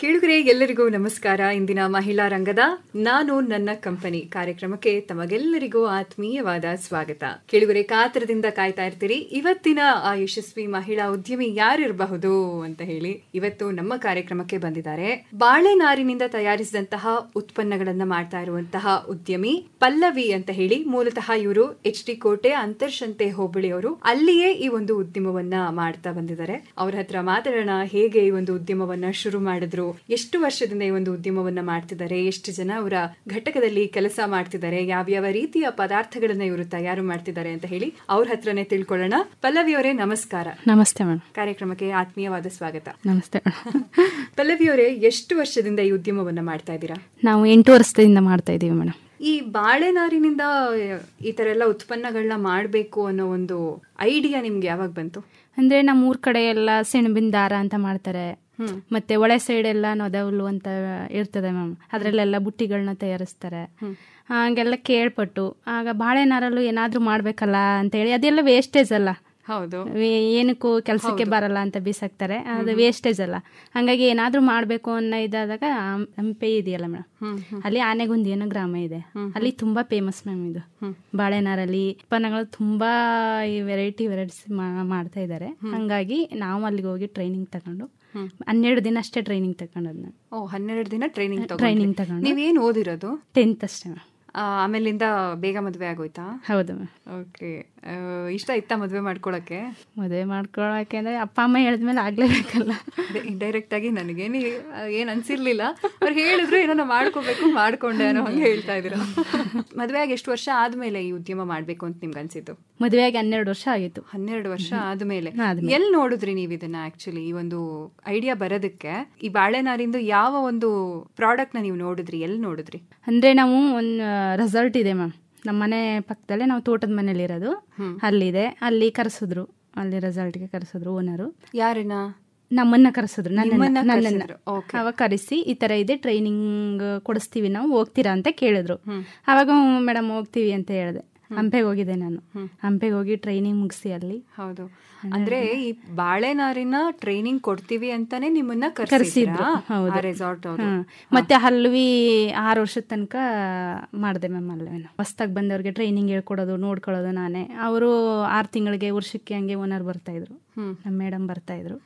ಕೇಳುಗರೆ ಎಲ್ಲರಿಗೂ ನಮಸ್ಕಾರ. ಇಂದಿನ ಮಹಿಳಾ ರಂಗದ ನಾನು ನನ್ನ ಕಂಪನಿ ಕಾರ್ಯಕ್ರಮಕ್ಕೆ ತಮಗೆಲ್ಲರಿಗೂ ಆತ್ಮೀಯವಾದ ಸ್ವಾಗತ. ಕೇಳುಗರೆ, ಕಾತರದಿಂದ ಕಾಯ್ತಾ ಇರ್ತೀರಿ ಇವತ್ತಿನ ಆ ಯಶಸ್ವಿ ಮಹಿಳಾ ಉದ್ಯಮಿ ಯಾರಿರಬಹುದು ಅಂತ ಹೇಳಿ. ಇವತ್ತು ನಮ್ಮ ಕಾರ್ಯಕ್ರಮಕ್ಕೆ ಬಂದಿದ್ದಾರೆ. ಬಾಳೆನಾರಿನಿಂದ ತಯಾರಿಸಿದಂತಹ ಉತ್ಪನ್ನಗಳನ್ನ ಮಾಡ್ತಾ ಇರುವಂತಹ ಉದ್ಯಮಿ ಪಲ್ಲವಿ ಅಂತ ಹೇಳಿ. ಮೂಲತಃ ಇವರು HD ಕೋಟೆ ಅಂತರ್ಶಂತೆ ಹೋಬಳಿಯವರು. ಅಲ್ಲಿಯೇ ಈ ಒಂದು ಉದ್ಯಮವನ್ನ ಮಾಡ್ತಾ ಬಂದಿದ್ದಾರೆ. ಅವ್ರ ಹತ್ರ ಮಾತಾಡೋಣ. ಹೇಗೆ ಈ ಒಂದು ಉದ್ಯಮವನ್ನ ಶುರು ಮಾಡಿದ್ರು, ಎಷ್ಟು ವರ್ಷದಿಂದ ಈ ಒಂದು ಉದ್ಯಮವನ್ನ ಮಾಡ್ತಿದ್ದಾರೆ, ಎಷ್ಟು ಜನ ಅವರ ಘಟಕದಲ್ಲಿ ಕೆಲಸ ಮಾಡ್ತಿದ್ದಾರೆ, ಯಾವ್ಯಾವ ರೀತಿಯ ಪದಾರ್ಥಗಳನ್ನ ಇವರು ತಯಾರು ಮಾಡ್ತಿದ್ದಾರೆ ಅಂತ ಹೇಳಿ ಅವ್ರ ಹತ್ರನೇ ತಿಳ್ಕೊಳ್ಳೋಣ. ಪಲ್ಲವಿ ಅವರೇ, ನಮಸ್ಕಾರ. ನಮಸ್ತೆ ಮೇಡಮ್. ಕಾರ್ಯಕ್ರಮಕ್ಕೆ ಆತ್ಮೀಯವಾದ ಸ್ವಾಗತ. ನಮಸ್ತೆ. ಪಲ್ಲವಿ ಅವರೇ, ಎಷ್ಟು ವರ್ಷದಿಂದ ಈ ಉದ್ಯಮವನ್ನ ಮಾಡ್ತಾ ಇದ್ದೀರಾ? ನಾವು 8 ವರ್ಷದಿಂದ ಮಾಡ್ತಾ ಇದೀವಿ ಮೇಡಮ್. ಈ ಬಾಳೆನಾರಿನಿಂದ ಈ ತರ ಎಲ್ಲ ಉತ್ಪನ್ನಗಳನ್ನ ಮಾಡ್ಬೇಕು ಅನ್ನೋ ಒಂದು ಐಡಿಯಾ ನಿಮ್ಗೆ ಯಾವಾಗ ಬಂತು? ಅಂದ್ರೆ ನಮ್ಮ ಊರ್ ಕಡೆ ಎಲ್ಲ ಸೆಣಬಿನ ದಾರ ಅಂತ ಮಾಡ್ತಾರೆ, ಮತ್ತೆ ಒಳೆ ಸೈಡ್ ಎಲ್ಲ ನೊದವಲು ಅಂತ ಇರ್ತದೆ ಮ್ಯಾಮ್, ಅದ್ರಲ್ಲೆಲ್ಲ ಬುಟ್ಟಿಗಳನ್ನ ತಯಾರಿಸ್ತಾರೆ. ಹಾಗೆಲ್ಲ ಕೇಳ್ಪಟ್ಟು ಆಗ ಬಾಳೆನಾರಲ್ಲೂ ಏನಾದ್ರೂ ಮಾಡ್ಬೇಕಲ್ಲ ಅಂತ ಹೇಳಿ, ಅದೆಲ್ಲ ವೇಸ್ಟೇಜ್ ಅಲ್ಲ, ಹೌದು, ಏನಕ್ಕೂ ಕೆಲ್ಸಕ್ಕೆ ಬರಲ್ಲ ಅಂತ ಬೀಸಾಕ್ತಾರೆ, ಅದು ವೇಸ್ಟೇಜ್ ಅಲ್ಲ. ಹಂಗಾಗಿ ಏನಾದ್ರೂ ಮಾಡ್ಬೇಕು ಅನ್ನೋ ಇದಾದಾಗ ಹಂಪೆ ಇದೆಯಲ್ಲ ಮೇಡಮ್, ಅಲ್ಲಿ ಆನೆಗುಂದಿ ಅನ್ನೋ ಗ್ರಾಮ ಇದೆ, ಅಲ್ಲಿ ತುಂಬಾ ಫೇಮಸ್ ಮ್ಯಾಮ್ ಇದು ಬಾಳೆನಾರಲ್ಲಿ ಉತ್ಪನ್ನಗಳು ತುಂಬಾ ವೆರೈಟೀಸ್ ಮಾಡ್ತಾ ಇದ್ದಾರೆ. ಹಂಗಾಗಿ ನಾವು ಅಲ್ಲಿಗೆ ಹೋಗಿ ಟ್ರೈನಿಂಗ್ ತಗೊಂಡು 12 ದಿನ ಅಷ್ಟೇ ಟ್ರೈನಿಂಗ್ ತಗೊಂಡದ್. 12 ದಿನ ಟ್ರೈನಿಂಗ್ ತಗೊಂಡು. ನೀವೇನ್ ಓದಿರೋದು? 10th ಅಷ್ಟೇ ಮ್ಯಾಮ್. ಆಮೇಲಿಂದ ಬೇಗ ಮದ್ವೆ ಆಗೋಯ್ತಾ? ಹೌದು ಮ್ಯಾಮ್. ಓಕೆ. ಇಷ್ಟ ಇತ್ತಾ ಮದ್ವೆ ಮಾಡ್ಕೊಳಕ್ಕೆ? ಮದುವೆ ಮಾಡ್ಕೊಳಕ್ಕೆ ಅಂದ್ರೆ ಅಪ್ಪ ಅಮ್ಮ ಹೇಳಿದ್ಮೇಲೆ ಆಗ್ಲೇಬೇಕಲ್ಲ. ಇಂಡೈರೆಕ್ಟ್ ಆಗಿ ನನಗೇನು ಏನ್ ಅನ್ಸಿರ್ಲಿಲ್ಲ, ಅವ್ರು ಹೇಳಿದ್ರು ಏನೋ ನಾ ಮಾಡ್ಕೋಬೇಕು, ಮಾಡ್ಕೊಂಡೆ ಅನ್ನೋ ಹಂಗೆ ಹೇಳ್ತಾ ಇದ್ದೀರಾ. ಮದ್ವೆ ಆಗಿ ಎಷ್ಟು ವರ್ಷ ಆದ್ಮೇಲೆ ಈ ಉದ್ಯಮ ಮಾಡ್ಬೇಕು ಅಂತ ನಿಮ್ಗೆ ಅನ್ಸಿತ್ತು? ಮದುವೆ ಆಗಿ 12 ವರ್ಷ ಆಗಿತ್ತು. 12 ವರ್ಷ ಆದ್ಮೇಲೆ ಎಲ್ಲಿ ನೋಡಿದ್ರಿ ನೀವು ಇದನ್ನ? ಆಕ್ಚುಲಿ ಈ ಒಂದು ಐಡಿಯಾ ಬರೋದಕ್ಕೆ ಈ ಬಾಳೆನಾರಿಂದು ಯಾವ ಒಂದು ಪ್ರಾಡಕ್ಟ್ ನ ನೀವು ನೋಡಿದ್ರಿ, ಎಲ್ಲಿ ನೋಡಿದ್ರಿ? ಅಂದ್ರೆ ನಾವು ಒಂದು ರಿಸಲ್ಟ್ ಇದೆ ಮ್ಯಾಮ್, ನಮ್ಮ ಮನೆ ಪಕ್ಕದಲ್ಲೇ, ನಾವು ತೋಟದ ಮನೇಲಿ ಇರೋದು, ಅಲ್ಲಿದೆ. ಅಲ್ಲಿ ಕರೆಸಿದ್ರು, ಅಲ್ಲಿ ರಿಸಲ್ಟ್ಗೆ ಕರೆಸಿದ್ರು ಓನರು. ಯಾರನ್ನ? ನಮ್ಮನ್ನ ಕರೆಸಿದ್ರು, ನನ್ನ ಅವಾಗ ಕರೆಸಿ ಈ ತರ ಇದೆ, ಟ್ರೈನಿಂಗ್ ಕೊಡಿಸ್ತೀವಿ ನಾವು, ಹೋಗ್ತೀರಾ ಅಂತ ಕೇಳಿದ್ರು. ಅವಾಗ ಮೇಡಮ್ ಹೋಗ್ತೀವಿ ಅಂತ ಹೇಳಿದೆ. ಹಂಪೆಗೆ ಹೋಗಿದ್ದೆ ನಾನು. ಹಂಪೆಗೆ ಹೋಗಿ ಟ್ರೈನಿಂಗ್ ಮುಗಿಸಿ ಅಲ್ಲಿ. ಹೌದು, ಅಂದ್ರೆ ಈ ಬಾಳೆನಾರಿನ ಟ್ರೈನಿಂಗ್ ಕೊಡ್ತೀವಿ ಅಂತಾನೆ ನಿಮ್ಮನ್ನ ಕರೆಸಿದ್ರು ರೆಸಾರ್ಟ್ ಅವರು. ಮತ್ತೆ ಅಲ್ವಿ 6 ವರ್ಷದ ತನಕ ಮಾಡಿದೆ ಮ್ಯಾಮ್. ಅಲ್ಲೇ ಹೊಸ್ದಾಗಿ ಬಂದವ್ರಿಗೆ ಟ್ರೈನಿಂಗ್ ಹೇಳ್ಕೊಡೋದು, ನೋಡ್ಕೊಳ್ಳೋದು ನಾನೇ. ಅವರು 6 ತಿಂಗಳಿಗೆ, ವರ್ಷಕ್ಕೆ ಹಂಗೆ ಓನರ್ ಬರ್ತಾ ಇದ್ರು, ನಮ್ಮ ಮೇಡಮ್ ಬರ್ತಾ ಇದ್ರು.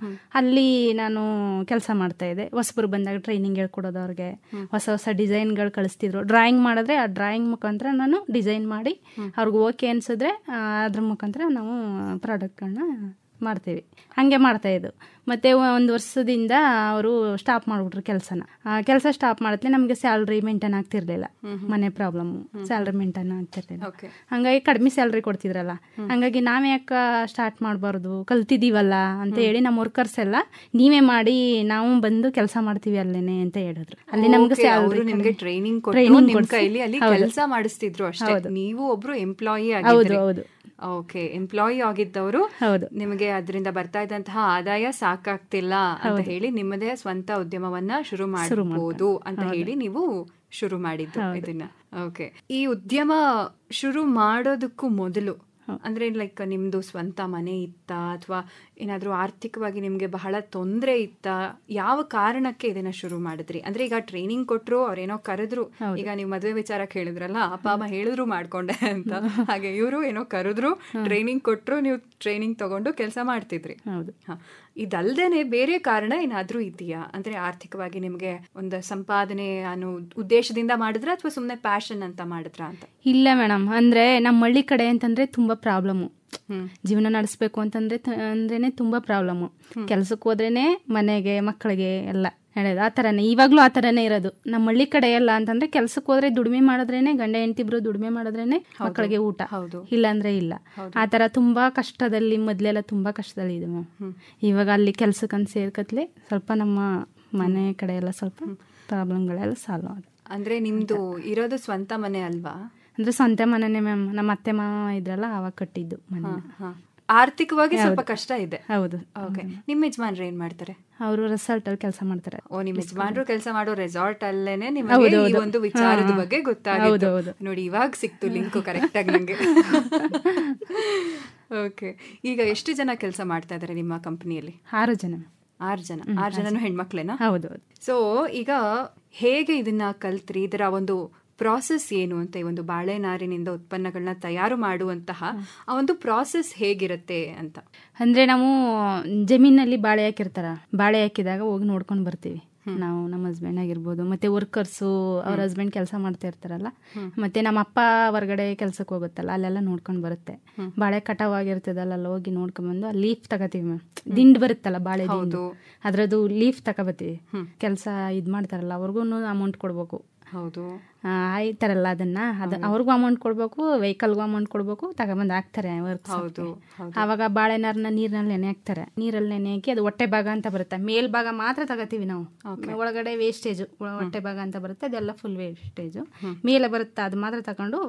ಅಲ್ಲಿ ನಾನು ಕೆಲಸ ಮಾಡ್ತಾ ಇದ್ದೆ. ಹೊಸಬರು ಬಂದಾಗ ಟ್ರೈನಿಂಗ್ ಹೇಳ್ಕೊಡೋದು, ಅವ್ರಿಗೆ ಹೊಸ ಹೊಸ ಡಿಸೈನ್ಗಳು ಕಳಿಸ್ತಿದ್ರು. ಡ್ರಾಯಿಂಗ್ ಮಾಡಿದ್ರೆ ಆ ಡ್ರಾಯಿಂಗ್ ಮುಖಾಂತರ ನಾನು ಡಿಸೈನ್ ಮಾಡಿ ಅವ್ರಿಗೆ ಓಕೆ ಅನ್ಸಿದ್ರೆ ಅದ್ರ ಮುಖಾಂತರ ನಾವು ಪ್ರಾಡಕ್ಟ್ಗಳನ್ನ ಮಾಡ್ತೀವಿ. ಹಂಗೆ ಮಾಡ್ತಾ ಇದ್ದು. ಮತ್ತೆ 1 ವರ್ಷದಿಂದ ಅವರು ಸ್ಟಾಪ್ ಮಾಡ್ಬಿಟ್ರು ಕೆಲಸ ಸ್ಟಾಪ್ ಮಾಡಿದ್ಲೆ ನಮಗೆ ಸ್ಯಾಲ್ರಿ ಮೇಂಟೈನ್ ಆಗ್ತಿರ್ಲಿಲ್ಲ. ಮನೆ ಪ್ರಾಬ್ಲಮ್, ಸ್ಯಾಲ್ರಿ ಮೇಂಟೈನ್ ಆಗ್ತಿರ್ಲಿಲ್ಲ. ಹಂಗಾಗಿ ಕಡಿಮೆ ಸ್ಯಾಲ್ರಿ ಕೊಡ್ತಿದ್ರಲ್ಲ, ಹಂಗಾಗಿ ನಾವೇ ಯಾಕೆ ಸ್ಟಾರ್ಟ್ ಮಾಡಬಾರ್ದು, ಕಲ್ತಿದೀವಲ್ಲ ಅಂತ ಹೇಳಿ ನಮ್ಮ ವರ್ಕರ್ಸ್ ಎಲ್ಲ ನೀವೇ ಮಾಡಿ, ನಾವು ಬಂದು ಕೆಲಸ ಮಾಡ್ತೀವಿ ಅಲ್ಲೇನೆ ಅಂತ ಹೇಳಿದ್ರು. ಅಲ್ಲಿ ನಮ್ಗೆ ಸ್ಯಾಲ್ರಿ, ನಿಮಗೆ ಟ್ರೈನಿಂಗ್ ಕೆಲಸ ಮಾಡಿಸ್ತಿದ್ರು ಅಷ್ಟೇ. ನೀವು ಒಬ್ರು ಎಂಪ್ಲಾಯಿ ಹೌದು ಹೌದು. ಓಕೆ, ಎಂಪ್ಲಾಯಿ ಆಗಿದ್ದವರು ನಿಮಗೆ ಅದರಿಂದ ಬರ್ತಾ ಇದ್ದಂತಹ ಆದಾಯ ಸಾಕಾಗ್ತಿಲ್ಲ ಅಂತ ಹೇಳಿ ನಿಮ್ಮದೇ ಸ್ವಂತ ಉದ್ಯಮವನ್ನ ಶುರು ಮಾಡಬಹುದು ಅಂತ ಹೇಳಿ ನೀವು ಶುರು ಮಾಡಿದ್ದು ಇದನ್ನ. ಓಕೆ, ಈ ಉದ್ಯಮ ಶುರು ಮಾಡೋದಕ್ಕೂ ಮೊದಲು ಅಂದ್ರೆ ಲೈಕ್ ನಿಮ್ದು ಸ್ವಂತ ಮನೆ ಇತ್ತಾ, ಅಥವಾ ಏನಾದ್ರೂ ಆರ್ಥಿಕವಾಗಿ ನಿಮ್ಗೆ ಬಹಳ ತೊಂದರೆ ಇತ್ತಾ? ಯಾವ ಕಾರಣಕ್ಕೆ ಇದನ್ನ ಶುರು ಮಾಡಿದ್ರಿ? ಅಂದ್ರೆ ಈಗ ಟ್ರೈನಿಂಗ್ ಕೊಟ್ರು, ಅವ್ರೇನೋ ಕರೆದ್ರು, ಈಗ ನೀವು ಮದುವೆ ವಿಚಾರ ಕೇಳಿದ್ರಲ್ಲ, ಅಪ್ಪ ಅಮ್ಮ ಹೇಳಿದ್ರು ಮಾಡ್ಕೊಂಡೆ ಅಂತ, ಹಾಗೆ ಇವರು ಏನೋ ಕರೆದ್ರು, ಟ್ರೈನಿಂಗ್ ಕೊಟ್ರು, ನೀವು ಟ್ರೈನಿಂಗ್ ತಗೊಂಡು ಕೆಲಸ ಮಾಡ್ತಿದ್ರಿ. ಹೌದು. ಇದಲ್ದೇನೆ ಬೇರೆ ಕಾರಣ ಏನಾದ್ರೂ ಇದೆಯಾ? ಅಂದ್ರೆ ಆರ್ಥಿಕವಾಗಿ ನಿಮ್ಗೆ ಒಂದು ಸಂಪಾದನೆ ಅನ್ನೋ ಉದ್ದೇಶದಿಂದ ಮಾಡಿದ್ರ, ಅಥವಾ ಸುಮ್ನೆ ಪ್ಯಾಷನ್ ಅಂತ ಮಾಡಿದ್ರ ಅಂತ? ಇಲ್ಲ ಮೇಡಮ್, ಅಂದ್ರೆ ನಮ್ಮ ಹಳ್ಳಿ ಕಡೆ ಅಂತಂದ್ರೆ ತುಂಬಾ ಪ್ರಾಬ್ಲಮ್ಮು. ಜೀವನ ನಡೆಸ್ಬೇಕು ಅಂದ್ರೇನೆ ತುಂಬಾ ಪ್ರಾಬ್ಲಮ್ಮು. ಕೆಲ್ಸಕ್ಕೆ ಹೋದ್ರೇನೆ ಮನೆಗೆ, ಮಕ್ಕಳಿಗೆ ಎಲ್ಲ ಹೇಳೋದು ಆ ಥರನೇ. ಇವಾಗ್ಲೂ ಆ ಥರನೇ ಇರೋದು ನಮ್ಮ ಹಳ್ಳಿ ಕಡೆ ಎಲ್ಲ. ಅಂತಂದ್ರೆ ಕೆಲ್ಸಕ್ಕೆ ಹೋದ್ರೆ ದುಡಿಮೆ ಮಾಡಿದ್ರೇನೆ, ಗಂಡ ಹೆಂಡತಿಬ್ರು ದುಡಿಮೆ ಮಾಡಿದ್ರೇನೆ ಮಕ್ಕಳಿಗೆ ಊಟ, ಇಲ್ಲ ಅಂದ್ರೆ ಇಲ್ಲ. ಆ ಥರ ತುಂಬಾ ಕಷ್ಟದಲ್ಲಿ, ಮೊದ್ಲೆಲ್ಲ ತುಂಬಾ ಕಷ್ಟದಲ್ಲಿ ಇದೆ ಮ್ಯಾಮ್. ಇವಾಗ ಅಲ್ಲಿ ಕೆಲ್ಸಕ್ಕಂತ ಸೇರ್ಕತ್ಲೆ ಸ್ವಲ್ಪ ನಮ್ಮ ಮನೆ ಕಡೆ ಎಲ್ಲ ಸ್ವಲ್ಪ ಪ್ರಾಬ್ಲಮ್ಗಳೆಲ್ಲ ಸಾಲ್ವ್ ಆದ. ಅಂದ್ರೆ ನಿಮ್ದು ಇರೋದು ಸ್ವಂತ ಮನೆ ಅಲ್ವಾ? ಅಂದ್ರೆ ಸ್ವಂತ ಮನೆನೇ ಮ್ಯಾಮ್. ನಮ್ಮ ಅತ್ತೆ ಮಾವ ಇದ್ರಲ್ಲ ಅವಾಗ ಕಟ್ಟಿದ್ದು ಮನೆ. ಆರ್ಥಿಕವಾಗಿ ಸ್ವಲ್ಪ ಕಷ್ಟ ಇದೆ. ಹೌದು. ಓಕೆ, ನಿಮ್ಮ ಯಜಮಾನ್ರು ಏನ್ ಮಾಡ್ತಾರೆ? ಅವರು ರೆಸಾರ್ಟ್ ಅಲ್ಲಿ ಕೆಲಸ ಮಾಡ್ತಾರೆ. ಓ, ನಿಮ್ಮ ಯಜಮಾನ್ರು ಕೆಲಸ ಮಾಡೋ ರೆಸಾರ್ಟ್ ಅಲ್ಲೇನೆ ನಿಮಗೆ ಈ ಒಂದು ವಿಚಾರದ ಬಗ್ಗೆ ಗೊತ್ತಾಗಿದ್ದು. ನೋಡಿ, ಇವಾಗ ಸಿಕ್ತು ಲಿಂಕ್ ಕರೆಕ್ಟ್ ಆಗಿ ನಂಗೆ. ಓಕೆ, ಈಗ ಎಷ್ಟು ಜನ ಕೆಲಸ ಮಾಡ್ತಾ ಇದಾರೆ ನಿಮ್ಮ ಕಂಪನಿಯಲ್ಲಿ? 6 ಜನ. 6 ಜನನು ಹೆಣ್ಮಕ್ಳೇನಾ? ಹೌದು. ಸೊ ಈಗ ಹೇಗೆ ಇದನ್ನ ಕಲ್ತ್ರಿ? ಇದರ ಒಂದು ಪ್ರಾಸೆಸ್ ಏನು ಅಂತ, ಈ ಒಂದು ಬಾಳೆ ನಾರಿನಿಂದ ಉತ್ಪನ್ನಗಳನ್ನ ತಯಾರು ಮಾಡುವಂತಹ ಆ ಒಂದು ಪ್ರಾಸೆಸ್ ಹೇಗಿರುತ್ತೆ ಅಂತ. ಅಂದ್ರೆ ನಾವು ಜಮೀನಲ್ಲಿ ಬಾಳೆ ಹಾಕಿರ್ತಾರ, ಬಾಳೆ ಹಾಕಿದಾಗ ಹೋಗಿ ನೋಡ್ಕೊಂಡು ಬರ್ತೀವಿ ನಾವು, ನಮ್ಮ ಹಸ್ಬೆಂಡ್ ಆಗಿರ್ಬೋದು, ಮತ್ತೆ ವರ್ಕರ್ಸು ಅವ್ರ ಹಸ್ಬೆಂಡ್ ಕೆಲಸ ಮಾಡ್ತಾ ಇರ್ತಾರಲ್ಲ, ಮತ್ತೆ ನಮ್ಮ ಅಪ್ಪ ಹೊರಗಡೆ ಕೆಲ್ಸಕ್ಕೆ ಹೋಗುತ್ತಲ್ಲ, ಅಲ್ಲೆಲ್ಲ ನೋಡ್ಕೊಂಡು ಬರುತ್ತೆ. ಬಾಳೆ ಕಟಾವ್ ಆಗಿರ್ತದಲ್ಲ, ಅಲ್ಲಿ ಹೋಗಿ ನೋಡ್ಕೊಂಡ್ ಬಂದು ಆ ಲೀಫ್ ತಗೋತೀವಿ ಮ್ಯಾಮ್. ದಿಂಡ್ ಬರುತ್ತಲ್ಲ ಬಾಳೆ ದಿಂಡು, ಅದ್ರದ್ದು ಲೀಫ್ ತಗೋಬತ್ತೀವಿ. ಕೆಲಸ ಇದ್ ಮಾಡ್ತಾರಲ್ಲ ಅವ್ರಿಗೂ ಅಮೌಂಟ್ ಕೊಡ್ಬೇಕು. ಹೌದು, ಆಯ್ತಾರಲ್ಲ ಅದನ್ನ ಅವ್ರಿಗೂ ಅಮೌಂಟ್ ಕೊಡ್ಬೇಕು, ವೆಹಿಕಲ್ಗೂ ಅಮೌಂಟ್ ಕೊಡ್ಬೇಕು, ತಗೊಂಬಂದ್ ಹಾಕ್ತಾರೆ ವರ್ಕ್. ಆವಾಗ ಬಾಳೆನಾರನ್ನ ನೀರಿನಲ್ಲಿ ನೆನೆ ಹಾಕ್ತಾರೆ. ನೀರಲ್ಲಿ ನೆನೆ ಹಾಕಿ ಅದು ಹೊಟ್ಟೆ ಭಾಗ ಅಂತ ಬರುತ್ತೆ, ಮೇಲ್ ಭಾಗ ಮಾತ್ರ ತಗೋತೀವಿ ನಾವು. ಒಳಗಡೆ ವೇಸ್ಟೇಜ್ ಹೊಟ್ಟೆ ಭಾಗ ಅಂತ ಬರುತ್ತೆ, ಅದೆಲ್ಲ ಫುಲ್ ವೇಸ್ಟೇಜ್. ಮೇಲೆ ಬರುತ್ತೆ ಅದು ಮಾತ್ರ ತಗೊಂಡು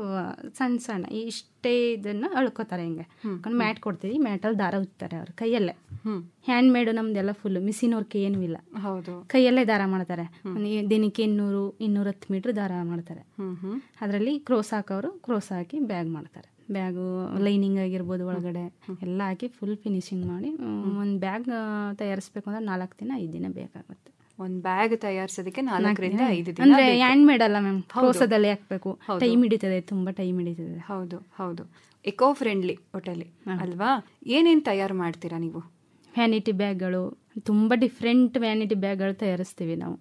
ಸಣ್ಣ ಸಣ್ಣ ಇಷ್ಟೇ ಇದನ್ನ ಅಳ್ಕೋತಾರೆ. ಹಿಂಗೆ ಮ್ಯಾಟ್ ಕೊಡ್ತೀವಿ, ಮ್ಯಾಟಲ್ಲಿ ದಾರ ಉತ್ತಾರೆ ಅವ್ರ ಕೈಯಲ್ಲೇ. ಹ್ಯಾಂಡ್ ಮೇಡ್ ನಮ್ದೆಲ್ಲ ಫುಲ್ ಮಿಷಿನ್ ವರ್ಕ್ ಏನೂ ಇಲ್ಲ, ಕೈಯಲ್ಲೇ ದಾರ ಮಾಡ್ತಾರೆ. ದಿನಕ್ಕೆ 200-210 ಮೀಟರ್ ದಾರ ಮಾಡ್ತಾರೆ. ಅದರಲ್ಲಿ ಕ್ರೋಸ್ ಹಾಕೋರು ಕ್ರೋಸ್ ಹಾಕಿ ಬ್ಯಾಗ್ ಮಾಡ್ತಾರೆ. ಬ್ಯಾಗು ಲೈನಿಂಗ್ ಆಗಿರ್ಬೋದು ಒಳಗಡೆ ಎಲ್ಲ ಹಾಕಿ ಫುಲ್ ಫಿನಿಶಿಂಗ್ ಮಾಡಿ ಒಂದು ಬ್ಯಾಗ್ ತಯಾರಿಸ್ಬೇಕು ಅಂದ್ರೆ 4-5 ದಿನ ಬೇಕಾಗುತ್ತೆ. ಒಂದು ಬ್ಯಾಗ್ ತಯಾರಿಸೋದಕ್ಕೆ 4-5 ದಿನ. ಅಂದ್ರೆ ಹ್ಯಾಂಡ್ ಮೇಡ್ ಅಲ್ಲ ಮ್ಯಾಮ್, ಕ್ರೋಸದಲ್ಲೇ ಹಾಕ್ಬೇಕು, ಟೈಮ್ ಹಿಡಿತದೆ, ತುಂಬಾ ಟೈಮ್ ಹಿಡಿತದೆ. ಹೌದು ಹೌದು, ಎಕೋ ಫ್ರೆಂಡ್ಲಿ ಒಟ್ಟಲ್ಲಿ ಅಲ್ವಾ? ಏನೇನ್ ತಯಾರು ಮಾಡ್ತೀರಾ ನೀವು? ವ್ಯಾನಿಟಿ ಬ್ಯಾಗ್ಗಳು, ತುಂಬಾ ಡಿಫ್ರೆಂಟ್ ವ್ಯಾನಿಟಿ ಬ್ಯಾಗ್ಗಳು ತಯಾರಿಸ್ತೀವಿ ನಾವು.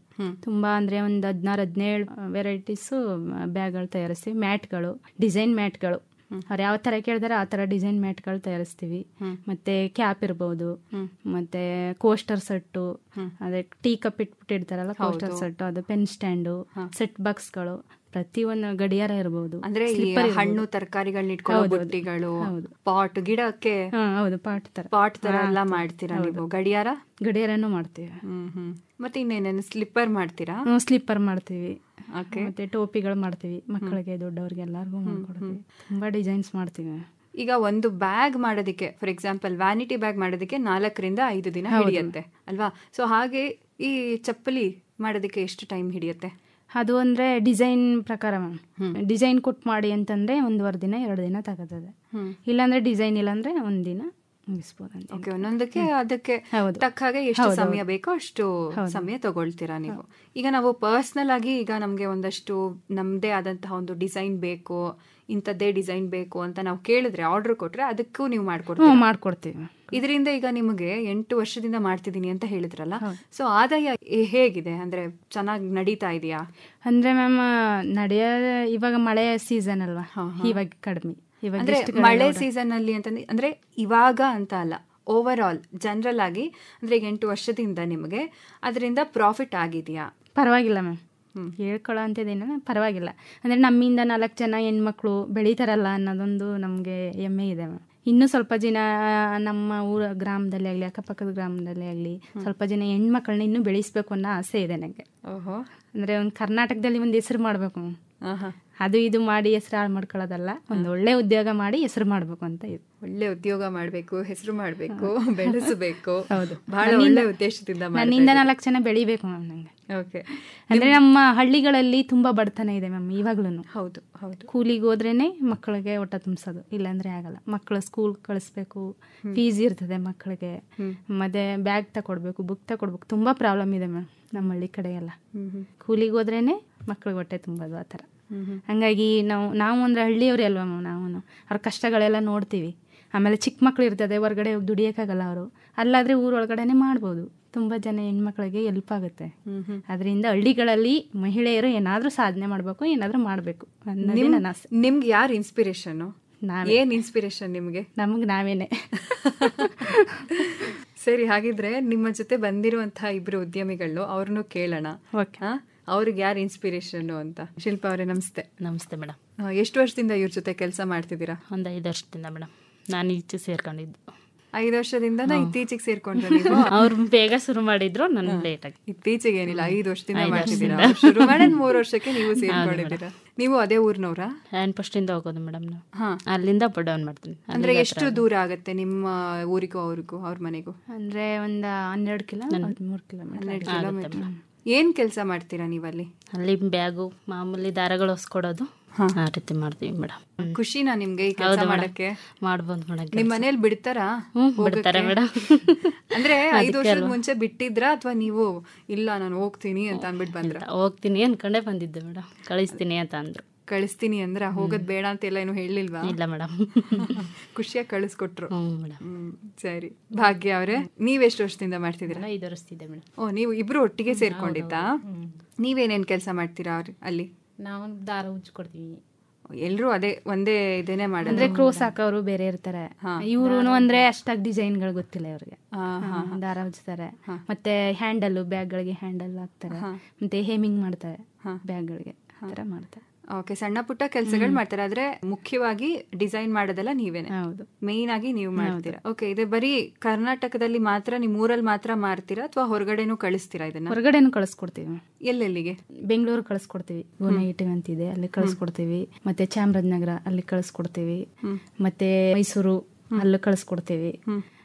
ತುಂಬಾ ಅಂದ್ರೆ ಒಂದು 16-17 ವೆರೈಟೀಸು ಬ್ಯಾಗ್ಗಳು ತಯಾರಿಸ್ತೀವಿ. ಮ್ಯಾಟ್ಗಳು, ಡಿಸೈನ್ ಮ್ಯಾಟ್ಗಳು, ಅವ್ರು ಯಾವ ತರ ಕೇಳಿದಾರೆ ಆ ತರ ಡಿಸೈನ್ ಮ್ಯಾಟ್ಗಳು ತಯಾರಿಸ್ತೀವಿ. ಮತ್ತೆ ಕ್ಯಾಪ್ ಇರ್ಬೋದು, ಮತ್ತೆ ಕೋಸ್ಟರ್ ಸೆಟ್ಟು, ಅದೇ ಟೀ ಕಪ್ ಇಟ್ಬಿಟ್ಟಿರ್ತಾರಲ್ಲ ಕೋಸ್ಟರ್ ಸೆಟ್ಟು, ಅದು ಪೆನ್ ಸ್ಟ್ಯಾಂಡು, ಸೆಟ್ ಬಾಕ್ಸ್ಗಳು, ಪ್ರತಿಯೊಂದು ಗಡಿಯಾರ ಇರ್ಬೋದು, ಅಂದ್ರೆ ಹಣ್ಣು ತರಕಾರಿಗಳನ್ನ ಇಟ್ಕೊಳ್ಳೋ ಬುಟ್ಟಿಗಳು, ಪಾಟ್, ಗಿಡಕ್ಕೆ ಪಾಟ್ ತರ ಎಲ್ಲ ಮಾಡ್ತೀರಾ ನೀವು? ಗಡಿಯಾರನು ಮಾಡ್ತೀವಿ. ಮತ್ತೆ ಇನ್ನೇನೇನು ಸ್ಲಿಪ್ಪರ್ ಮಾಡ್ತೀರಾ? ಸ್ಲಿಪ್ಪರ್ ಮಾಡ್ತೀವಿ, ಮತ್ತೆ ಟೋಪಿಗಳು ಮಾಡ್ತೀವಿ, ಮಕ್ಕಳಿಗೆ ದೊಡ್ಡವ್ರಿಗೆ ಎಲ್ಲರಿಗೂ ಮಾಡ್ಕೊಡ್ತೀವಿ. ತುಂಬಾ ಡಿಸೈನ್ಸ್ ಮಾಡ್ತೀವಿ. ಈಗ ಒಂದು ಬ್ಯಾಗ್ ಮಾಡೋದಕ್ಕೆ, ಫಾರ್ ಎಕ್ಸಾಂಪಲ್ ವ್ಯಾನಿಟಿ ಬ್ಯಾಗ್ ಮಾಡೋದಕ್ಕೆ 4-5 ದಿನ ಹಿಡಿಯುತ್ತೆ ಅಲ್ವಾ? ಸೊ ಹಾಗೆ ಈ ಚಪ್ಪಲಿ ಮಾಡೋದಕ್ಕೆ ಎಷ್ಟು ಟೈಮ್ ಹಿಡಿಯುತ್ತೆ? ಅದು ಅಂದ್ರೆ ಡಿಸೈನ್ ಪ್ರಕಾರ ಮ್ಯಾಮ್. ಡಿಸೈನ್ ಕೊಟ್ಟು ಮಾಡಿ ಅಂತಂದ್ರೆ 1.5 ದಿನ 2 ದಿನ ತಗೋತದೆ. ಇಲ್ಲಾಂದ್ರೆ ಡಿಸೈನ್ ಇಲ್ಲಾಂದ್ರೆ 1 ದಿನ ಮುಗಿಸ್ಬೋದು. ಒಂದೊಂದಕ್ಕೆ ಅದಕ್ಕೆ ತಕ್ಕ ಹಾಗೆ ಎಷ್ಟು ಸಮಯ ಬೇಕೋ ಅಷ್ಟು ಸಮಯ ತಗೊಳ್ತೀರಾ ನೀವು. ಈಗ ನಾವು ಪರ್ಸನಲ್ ಆಗಿ ಈಗ ನಮ್ಗೆ ಒಂದಷ್ಟು ನಮ್ದೇ ಆದಂತಹ ಒಂದು ಡಿಸೈನ್ ಬೇಕು, ಇಂಥದ್ದೇ ಡಿಸೈನ್ ಬೇಕು ಅಂತ ನಾವು ಕೇಳಿದ್ರೆ, ಆರ್ಡರ್ ಕೊಟ್ರೆ ಅದಕ್ಕೂ ನೀವು ಮಾಡ್ಕೊಡ್ತೀವಿ. ಇದರಿಂದ ಈಗ ನಿಮಗೆ 8 ವರ್ಷದಿಂದ ಮಾಡ್ತಿದ್ದೀನಿ ಅಂತ ಹೇಳಿದ್ರಲ್ಲ, ಸೊ ಆದಾಯ ಹೇಗಿದೆ? ಅಂದ್ರೆ ಚೆನ್ನಾಗಿ ನಡೀತಾ ಇದೆಯಾ? ಅಂದ್ರೆ ಮ್ಯಾಮ್ ಇವಾಗ ಮಳೆ ಸೀಸನ್ ಅಲ್ವಾ, ಇವಾಗ ಕಡಿಮೆ. ಅಂದ್ರೆ ಮಳೆ ಸೀಸನ್ ಅಲ್ಲಿ ಅಂತಂದ್ರೆ, ಅಂದ್ರೆ ಇವಾಗ ಅಂತ ಅಲ್ಲ, ಓವರ್ ಆಲ್ ಜನರಲ್ ಆಗಿ ಅಂದ್ರೆ ಈಗ 8 ವರ್ಷದಿಂದ ನಿಮಗೆ ಅದರಿಂದ ಪ್ರಾಫಿಟ್ ಆಗಿದೆಯಾ? ಪರವಾಗಿಲ್ಲ ಮ್ಯಾಮ್, ಹೇಳ್ಕೊಳ್ಳೋ ಅಂಥದ್ದೇನ ಪರವಾಗಿಲ್ಲ. ಅಂದರೆ ನಮ್ಮಿಂದ 4 ಜನ ಹೆಣ್ಮಕ್ಳು ಬೆಳೀತಾರಲ್ಲ ಅನ್ನೋದೊಂದು ನಮಗೆ ಹೆಮ್ಮೆ ಇದೆ ಮ್ಯಾಮ್. ಇನ್ನೂ ಸ್ವಲ್ಪ ಜನ ನಮ್ಮ ಗ್ರಾಮದಲ್ಲಿ ಆಗಲಿ, ಅಕ್ಕಪಕ್ಕದ ಗ್ರಾಮದಲ್ಲಿ ಆಗಲಿ ಸ್ವಲ್ಪ ಜನ ಹೆಣ್ಮಕ್ಳನ್ನ ಇನ್ನೂ ಬೆಳೆಸ್ಬೇಕು ಅನ್ನೋ ಆಸೆ ಇದೆ ನನಗೆ. ಅಂದರೆ ಒಂದು ಕರ್ನಾಟಕದಲ್ಲಿ ಒಂದು ಹೆಸರು ಮಾಡಬೇಕು, ಅದು ಇದು ಮಾಡಿ ಹೆಸರು ಹಾಳು ಮಾಡ್ಕೊಳ್ಳೋದಲ್ಲ, ಒಂದು ಒಳ್ಳೆ ಉದ್ಯೋಗ ಮಾಡಿ ಹೆಸರು ಮಾಡಬೇಕು ಅಂತ ಇದೆ. ಒಳ್ಳೆ ಉದ್ಯೋಗ ಮಾಡಬೇಕು, ಹೆಸರು ಮಾಡಬೇಕು, ಬೆಳೆಸಬೇಕು. ಹೌದು, ಬಹಳ ಒಳ್ಳೆ ಉದ್ದೇಶದಿಂದ ನನ್ನಿಂದ 4 ಜನ ಬೆಳಿಬೇಕು ಮ್ಯಾಮ್ ನಂಗೆ. ಓಕೆ, ಅಂದ್ರೆ ನಮ್ಮ ಹಳ್ಳಿಗಳಲ್ಲಿ ತುಂಬಾ ಬಡತನ ಇದೆ ಮ್ಯಾಮ್ ಇವಾಗ್ಲೂ. ಹೌದು ಹೌದು, ಕೂಲಿಗೆ ಹೋದ್ರೇನೆ ಮಕ್ಕಳಿಗೆ ಊಟ ತುಂಬಿಸೋದು, ಇಲ್ಲಾಂದ್ರೆ ಆಗಲ್ಲ. ಮಕ್ಕಳು ಸ್ಕೂಲ್ ಕಳಿಸ್ಬೇಕು, ಫೀಸ್ ಇರ್ತದೆ ಮಕ್ಕಳಿಗೆ, ಮತ್ತೆ ಬ್ಯಾಗ್ ತಕೊಡ್ಬೇಕು, ಬುಕ್ ತಕೊಡ್ಬೇಕು, ತುಂಬಾ ಪ್ರಾಬ್ಲಮ್ ಇದೆ ಮ್ಯಾಮ್ ನಮ್ಮ ಹಳ್ಳಿ ಕಡೆ ಎಲ್ಲ. ಕೂಲಿಗೆ ಹೋದ್ರೇನೆ ಮಕ್ಕಳಿಗೆ ಹೊಟ್ಟೆ ತುಂಬೋದು ಆ ಥರ. ಹಂಗಾಗಿ ನಾವು ಅಂದ್ರೆ ಹಳ್ಳಿಯವ್ರೆ ಅಲ್ವಾ ನಾವು, ಅವ್ರ ಕಷ್ಟಗಳೆಲ್ಲ ನೋಡ್ತೀವಿ. ಆಮೇಲೆ ಚಿಕ್ಕ ಮಕ್ಳು ಇರ್ತದೆ, ಹೊರಗಡೆ ಹೋಗಿ ದುಡಿಯೋಕ್ಕಾಗಲ್ಲ ಅವರು, ಅಲ್ಲಾದರೆ ಊರೊಳಗಡೆನೆ ಮಾಡ್ಬೋದು. ತುಂಬ ಜನ ಹೆಣ್ಮಕ್ಳಿಗೆ ಹೆಲ್ಪ್ ಆಗುತ್ತೆ. ಅದರಿಂದ ಹಳ್ಳಿಗಳಲ್ಲಿ ಮಹಿಳೆಯರು ಏನಾದರೂ ಸಾಧನೆ ಮಾಡಬೇಕು, ಏನಾದರೂ ಮಾಡಬೇಕು ಅನ್ನೋದೇ ನನ್ನ ಆಸೆ. ನಿಮ್ಗೆ ಯಾರು ಇನ್ಸ್ಪಿರೇಷನ್ನು? ಏನು ಇನ್ಸ್ಪಿರೇಷನ್ ನಿಮಗೆ? ನಮಗೆ ನಾವೇನೆ. ಸರಿ, ಹಾಗಿದ್ರೆ ನಿಮ್ಮ ಜೊತೆ ಬಂದಿರುವಂತಹ 2 ಉದ್ಯಮಿಗಳು, ಅವ್ರನ್ನೂ ಕೇಳೋಣ. ಅವ್ರಿಗೆ ಯಾರು ಇನ್ಸ್ಪಿರೇಷನ್ ಅಂತ. ಶಿಲ್ಪಾ ಅವರೇ ನಮಸ್ತೆ. ನಮಸ್ತೆ ಮೇಡಮ್. ಎಷ್ಟು ವರ್ಷದಿಂದ ಇವ್ರ ಜೊತೆ ಕೆಲಸ ಮಾಡ್ತಿದ್ದೀರಾ? ಒಂದು 5 ವರ್ಷದಿಂದ ಮೇಡಮ್. ನಾನು ಈಚೆ ಸೇರ್ಕೊಂಡಿದ್ದು 5 ವರ್ಷದಿಂದ ಇತ್ತೀಚೆಗೆ ಸೇರ್ಕೊಂಡ್ರೆ ನೀವು? ಅವ್ರು ಬೇಗ ಶುರು ಮಾಡಿದ್ರು, ನಾನು ಲೇಟ್ ಆಗಿ. ಇತ್ತೀಚೆಗೆ ಏನಿಲ್ಲ, 5 ವರ್ಷದಿಂದ ಮಾಡ್ತಿದ್ದೀರಾ. ಶುರು ಮಾಡಿ 3 ವರ್ಷಕ್ಕೆ ನೀವು ಸೇರ್ಕೊಂಡಿದ್ದೀರಾ. ನೀವು ಅದೇ ಊರ್ನವ್ರಾ? ಫಸ್ಟ್ ಇಂದ ಹೋಗೋದು ಮೇಡಮ್ ನಾವು. ಅಲ್ಲಿಂದ ಅಪ್ ಡೌನ್ ಮಾಡ್ತೀನಿ. ಅಂದ್ರೆ ಎಷ್ಟು ದೂರ ಆಗುತ್ತೆ ನಿಮ್ಮ ಊರಿಗೂ ಅವ್ರಿಗೂ, ಅವ್ರ ಮನೆಗೂ? ಅಂದ್ರೆ ಒಂದು 12 ಕಿಲೋಮೀಟರ್. ಏನ್ ಕೆಲಸ ಮಾಡ್ತೀರಾ ನೀವಲ್ಲಿ? ಅಲ್ಲಿ ಬ್ಯಾಗು ಮಾಮೂಲಿ ದಾರಗಳು ಹೊಸ್ಕೊಡೋದು, ಆ ರೀತಿ ಮಾಡ್ತೀವಿ ಮೇಡಮ್. ಖುಷಿನಾ ನಿಮ್ಗೆ ಈ ಕೆಲಸ ಮಾಡಕ್ಕೆ? ಮಾಡ್ಬೋದು ಮೇಡಮ್. ನಿಮ್ ಮನೇಲಿ ಬಿಡ್ತಾರಾ? ಬಿಡ್ತಾರೆ ಮೇಡಮ್. ಅಂದ್ರೆ 5 ವರ್ಷದ ಮುಂಚೆ ಬಿಟ್ಟಿದ್ರ ಅಥವಾ ನೀವು ಇಲ್ಲ ನಾನು ಹೋಗ್ತೀನಿ ಅಂತ ಅಂದ್ಬಿಟ್ಟು ಬಂದ್ರ? ಹೋಗ್ತೀನಿ ಅನ್ಕೊಂಡೇ ಬಂದಿದ್ದೆ ಮೇಡಮ್. ಕಳಿಸ್ತೀನಿ ಅಂತ ಅಂದ್ರು. ಕಳಿಸ್ತೀನಿ ಅಂದ್ರ ಹೋಗೋದ್ ಬೇಡ ಅಂತ ಎಲ್ಲ ಏನು ಹೇಳಿಲ್ವಾ? ಇಲ್ಲ ಮೇಡಮ್. ಖುಷಿಯಾಗಿ ಕಳಿಸ್ಕೊಟ್ರು. ಮೇಡಮ್. ಸರಿ. ಭಾಗ್ಯ ಅವ್ರೆ, ನೀವೆಷ್ಟು ವರ್ಷದಿಂದ ಮಾಡ್ತಿದ್ದೀರಾ? 5 ವರ್ಷದಿದೆ ಮೇಡಮ್. ಓ, ನೀವು ಇಬ್ರು ಒಟ್ಟಿಗೆ ಸೇರ್ಕೊಂಡಿದ್ದಾ? ನೀವೇನೇನ್ ಕೆಲಸ ಮಾಡ್ತೀರಾ ಅಲ್ಲಿ? ನಾವು ದಾರ ಉಜ್ಕೊಡ್ತೀವಿ. ಎಲ್ರು ಅದೇ ಒಂದೇ ಇದೇನೆ ಮಾಡೋದು? ಅಂದ್ರೆ ಕ್ರೋಸ್ ಹಾಕೋರು ಬೇರೆ ಇರ್ತಾರೆ, ಇವ್ರು ಅಂದ್ರೆ ಅಷ್ಟಾಗಿ ಡಿಸೈನ್ಗಳು ಗೊತ್ತಿಲ್ಲ ಇವ್ರಿಗೆ. ದಾರ ಉಜ್ತಾರೆ, ಮತ್ತೆ ಹ್ಯಾಂಡಲ್, ಬ್ಯಾಗ್ಗಳಿಗೆ ಹ್ಯಾಂಡಲ್ ಹಾಕ್ತಾರೆ, ಮತ್ತೆ ಹೇಮಿಂಗ್ ಮಾಡ್ತಾರೆ ಬ್ಯಾಗ್ಗಳಿಗೆ, ಆ ಥರ ಮಾಡ್ತಾರೆ. ಓಕೆ, ಸಣ್ಣ ಪುಟ್ಟ ಕೆಲಸಗಳು ಮಾಡ್ತಾರೆ. ಆದ್ರೆ ಮುಖ್ಯವಾಗಿ ಡಿಸೈನ್ ಮಾಡೋದೆಲ್ಲ ನೀವೇನೆ? ಹೌದು, ಮೇನ್ ಆಗಿ ನೀವು ಮಾಡ್ತೀರಾ. ಓಕೆ, ಇದು ಬರೀ ಕರ್ನಾಟಕದಲ್ಲಿ ಮಾತ್ರ, ನಿಮ್ ಊರಲ್ಲಿ ಮಾತ್ರ ಮಾರ್ತೀರಾ ಅಥವಾ ಹೊರಗಡೆನೂ ಕಳಿಸ್ತೀರಾ ಇದನ್ನ? ಹೊರಗಡೆನೂ ಕಳಿಸ್ಕೊಡ್ತೀವಿ. ಎಲ್ಲೆಲ್ಲಿಗೆ? ಬೆಂಗಳೂರು ಕಳಿಸ್ಕೊಡ್ತೀವಿ, ಗೋನೈಟಿ ಅಂತಿದೆ ಅಲ್ಲಿ ಕಳಿಸ್ಕೊಡ್ತೀವಿ, ಮತ್ತೆ ಚಾಮರಾಜನಗರ ಅಲ್ಲಿ ಕಳಿಸ್ಕೊಡ್ತೀವಿ, ಮತ್ತೆ ಮೈಸೂರು ಅಲ್ಲಿ ಕಳಿಸ್ಕೊಡ್ತೀವಿ.